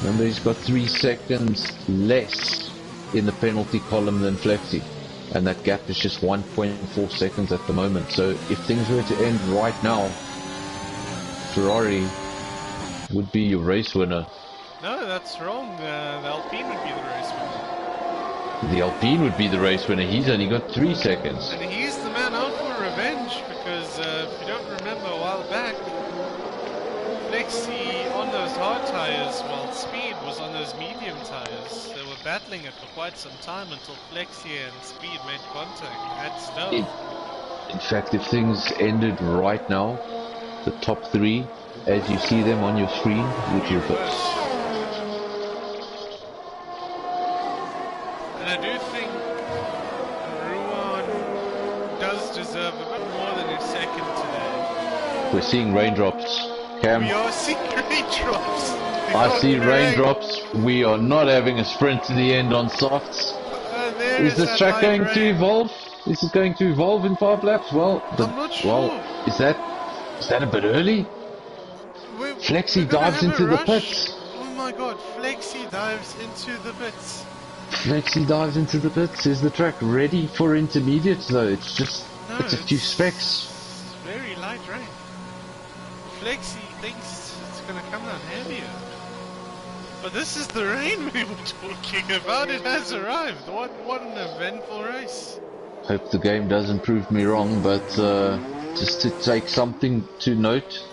Remember he's got 3 seconds less in the penalty column than Flexi, and that gap is just 1.4 seconds at the moment. So if things were to end right now, Ferrari would be your race winner. No, that's wrong. The Alpine would be the race winner. The Alpine would be the race winner. He's only got 3 seconds. And he's the man out for revenge because if you don't remember a while back, Flexi on those hard tires while Speed was on those medium tires. They were battling it for quite some time until Flexi and Speed made contact at Stowe. In fact, if things ended right now, the top 3, as you see them on your screen, would reverse. And I do think Ruan does deserve a bit more than a second today. We're seeing raindrops. Cam, We are seeing raindrops. I see raindrops. We are not having a sprint to the end on softs. Is this track going to evolve? Is it going to evolve in 5 laps? Well, I'm not sure. well, is that a bit early? Flexi dives into the pits. Oh my god, Flexi dives into the pits. Flexi dives into the pits. Is the track ready for intermediates though? It's just, No, it's a few specs. Very light rain. Flexi thinks it's gonna come down heavier. But this is the rain we were talking about. It has arrived. What an eventful race. Hope the game doesn't prove me wrong, but just to take something to note,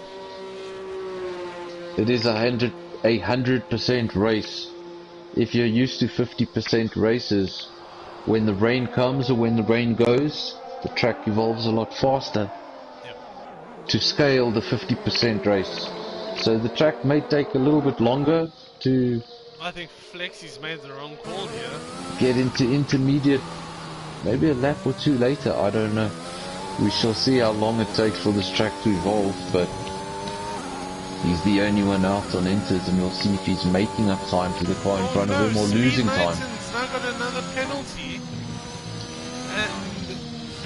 it is 100% race. If you're used to 50% races, when the rain comes or when the rain goes, the track evolves a lot faster to scale the 50% race. So the track may take a little bit longer to I think Flexi's made the wrong call here. get into intermediate, maybe a lap or 2 later, I don't know. We shall see how long it takes for this track to evolve, but he's the only one out on inters, and we'll see if he's making up time to the car in front of him or losing time. Knighton's now got another penalty, and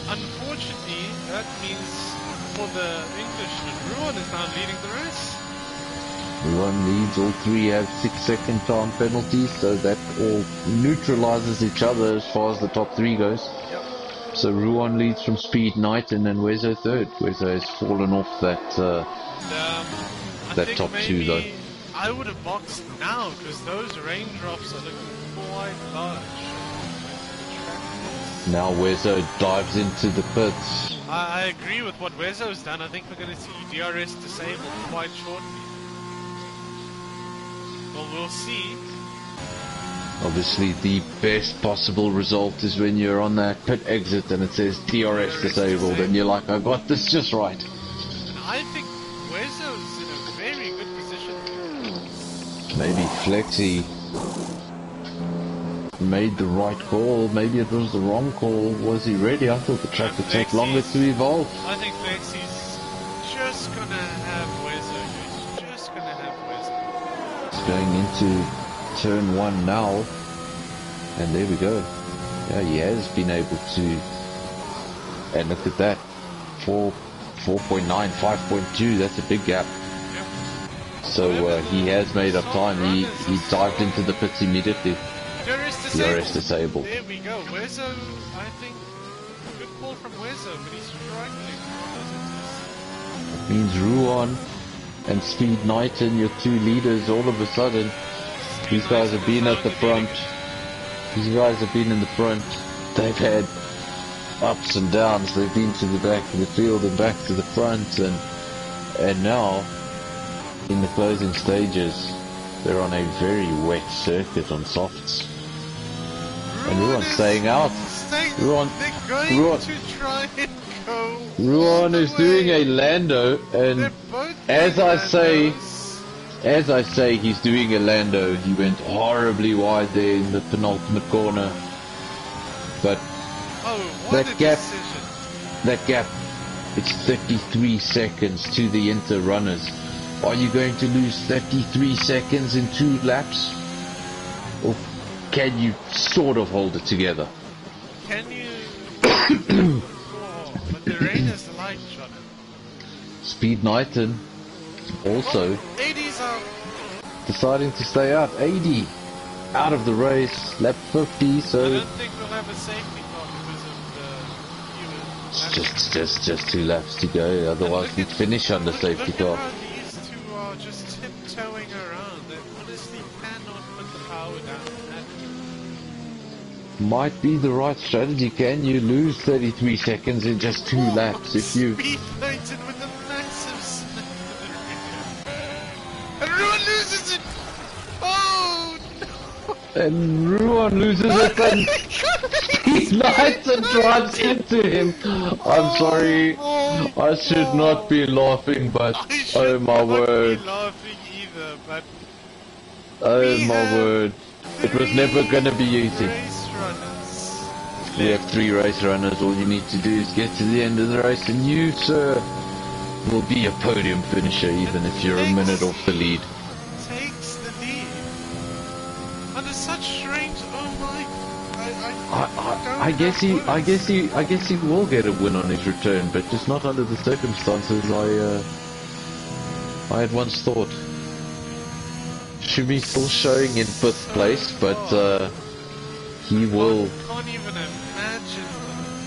unfortunately that means for the Englishman, Ruan is now leading the race. Ruan leads, all 3 have 6-second time penalties, so that all neutralizes each other as far as the top 3 goes. Yep. So Ruan leads from Speed, Knighton, and Wezo third. Wezo has fallen off that I that think top maybe 2 though. I would have boxed now because those raindrops are looking quite large. Now Wezo dives into the pits. I agree with what Wezo's done. I think we're going to see DRS disabled quite shortly. Well, we'll see. Obviously the best possible result is when you're on that pit exit and it says DRS disabled and you're like, I got this just right. And I think Wezo's in a very good position. Maybe Flexi made the right call, maybe it was the wrong call. Was he ready? I thought the track would take longer to evolve. I think Flexi's just gonna have Wezo. He's just gonna have Wezo. It's going into turn 1 now, and there we go. Yeah, he has been able to, and look at that, 4.9, 5.2, that's a big gap. Yep. So he has made up time. He dived into the pits immediately. DRS disabled. There we go. Wezo, I think, good call from Wezo, but he's struggling. It means Ruan and Speed Knighton, your 2 leaders, all of a sudden, these guys have been at the front. These guys have been in the front. They've had ups and downs. They've been to the back of the field and back to the front, and now, in the closing stages, they're on a very wet circuit on softs. And Ruan's staying out. Ruan to try and go. Ruan is doing a Lando, and as I say he's doing a Lando. He went horribly wide there in the penultimate corner. But that gap, it's 33 seconds to the Inter runners. Are you going to lose 33 seconds in 2 laps? Or can you sort of hold it together? Can you? Oh, but the rain is light, John. Speed Knighton also 80's out. deciding to stay out. 80 out of the race, lap 50. I So don't think we'll have a safety car because of the fuel. it's just 2 laps to go. Otherwise we'd finish under safety Look car. at how these down that. Might be the right strategy. Can you lose 33 seconds in just 2 laps if you... Speed Titan with a massive snap and Ruan loses it! Oh no! And Ruan loses it and Speed Titan drives into him. I'm sorry, I should not be laughing, but oh my word. I should not be laughing either, but oh my word. It was never gonna be easy. Race runners. We have 3 race runners. All you need to do is get to the end of the race, and you, sir, will be a podium finisher, even if you're a minute off the lead. Takes the lead under such strange. Oh my! I guess he will get a win on his return, but just not under the circumstances I had once thought. Shumi's still showing in 5th place, but he will. I can't even imagine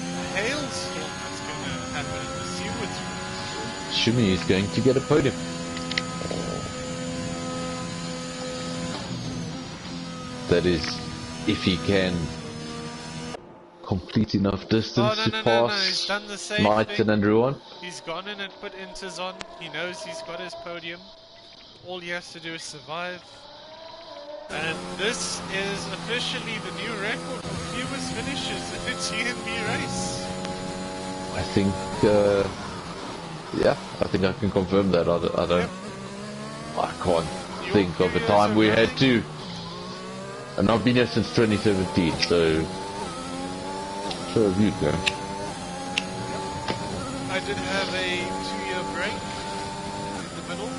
the hailstorm that's going to happen in the Seawoods. Shumi is going to get a podium. That is, if he can complete enough distance to pass He's done the same Knighton and Ruan. He's gone in and put Inters on. He knows he's got his podium. All he has to do is survive. And this is officially the new record for fewest finishes in a TnB race. I think, yeah, I think I can confirm that. I can't think of a time we had 2. And I've been here since 2017, so have you, go. I did have a 2-year break in the middle,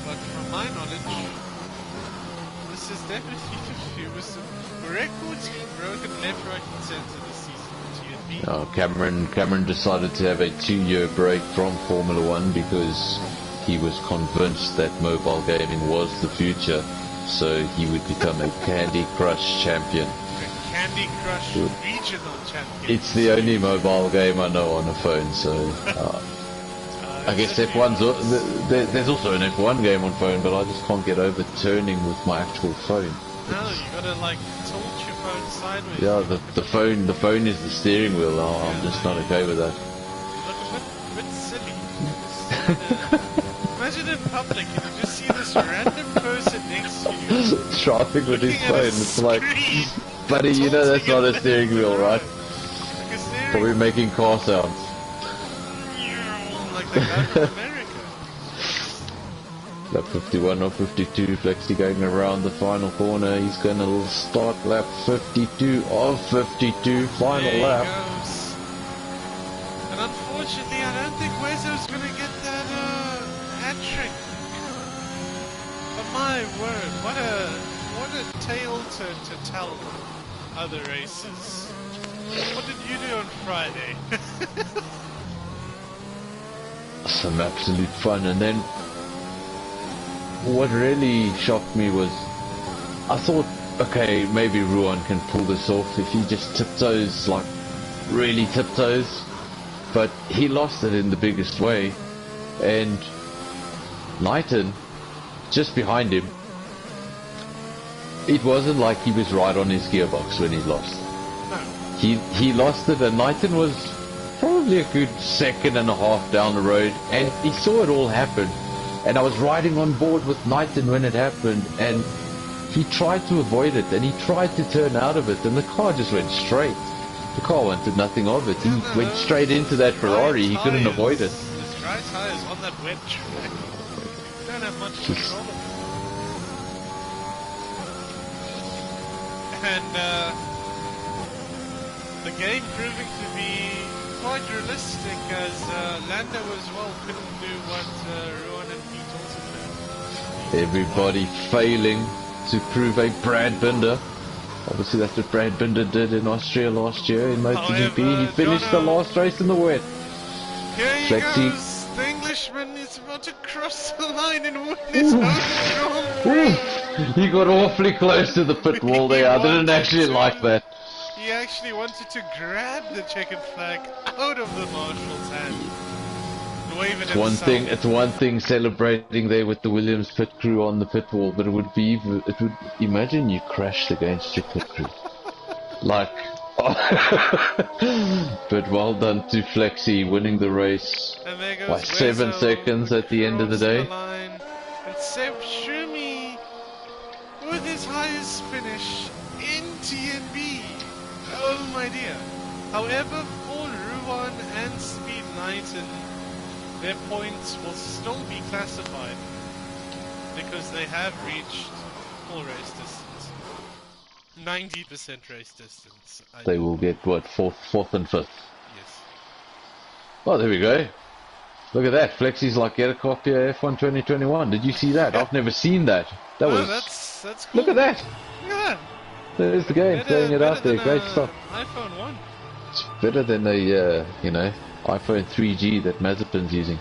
but from my knowledge, this is definitely the fewest records broken left, right, and centre this season in TnB. Oh, Cameron decided to have a 2-year break from Formula 1 because he was convinced that mobile gaming was the future, so he would become a Candy Crush champion. Candy Crush regional champion. It's the only mobile game I know on a phone, so I guess F1's there's also an F1 game on phone, but I just can't get over turning with my actual phone. No, you gotta like tilt your phone sideways. Yeah, the phone is the steering wheel. Oh, I'm just not okay with that. Look a bit silly. Imagine in public, you just see this random person next to you driving with his phone. It's like, buddy, you know that's not a steering wheel, right? Probably making car sounds. Like the guy from America. Lap 51 or 52, Flexi going around the final corner. He's going to start lap 52 of 52, final lap. Goes. And unfortunately, I don't think Wezo's going to get that hat trick. But my word, what a tale to tell other races. What did you do on Friday? Some absolute fun. And then what really shocked me was I thought, okay, maybe Ruan can pull this off if he just tiptoes, like really tiptoes, but he lost it in the biggest way. And Knighton, just behind him, it wasn't like he was right on his gearbox when he lost. He lost it, and Knighton was probably a good 1.5 seconds down the road, and he saw it all happen. And I was riding on board with Knighton when it happened, and he tried to avoid it, and he tried to turn out of it, and the car just went straight. The car wanted nothing of it. He went straight into that Ferrari. He couldn't avoid it. His dry tires on that wet track. You don't have much control of it. And the game proving to be quite realistic, as Lando as well couldn't do what Ruan and Pete also did. Everybody failing to prove a Brad Binder. Obviously that's what Brad Binder did in Austria last year in MotoGP. He finished the last race in the wet. Here he goes. The Englishman is about to cross the line and win his own Grand Prix. He got awfully close to the pit wall there. I didn't actually like that. He actually wanted to grab the checkered flag out of the marshal's hand. wave at It's himself. one thing celebrating there with the Williams pit crew on the pit wall, but it would imagine you crashed against your pit crew. Like, but well done to Flexi winning the race And there by goes 7 Wezo seconds at the end of the across the day. line. And Seb Shumi with his highest finish in TnB. Oh my dear. However, for Ruan and Speed Knighton, their points will still be classified because they have reached full race distance. 90% race distance. They will get what, fourth and fifth. Yes. Oh, there we go. Look at that. Flexi's like, get a copy of F1 2021. Did you see that? I've never seen that. That Oh, was. that's cool. Look at that. Look at that. There's the game, playing it out there. Great stuff. iPhone 1. It's better than a, iPhone 3G that Mazepin's using.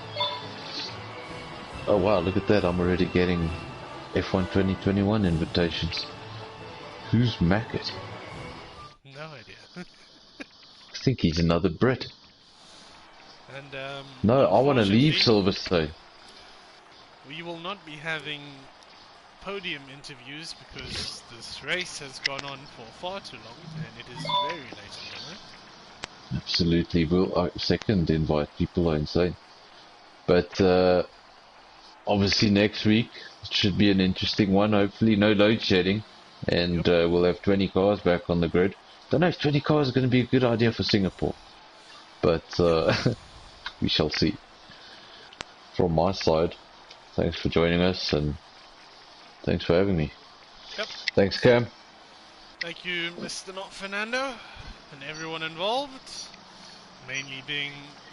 Oh wow, look at that. I'm already getting F1 2021 invitations. Who's Mackett? No idea. I think he's another Brit. And No, I want to leave unfortunately, Silverstone. we will not be having podium interviews because this race has gone on for far too long and it is very late in the night. Absolutely. Well, second invite. People are insane. But obviously next week it should be an interesting one. Hopefully no load shedding. And we'll have 20 cars back on the grid. Don't know if 20 cars is going to be a good idea for Singapore. But we shall see. From my side, thanks for joining us and thanks for having me. Yep. Thanks, Cam. Thank you, Mr. Not Fernando, and everyone involved, mainly being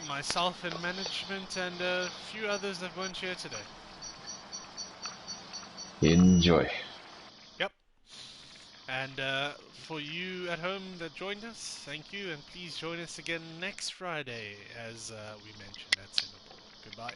myself in management and a few others that weren't here today. Enjoy. Yep. And for you at home that joined us, thank you, and please join us again next Friday, as we mentioned at Singapore. Goodbye.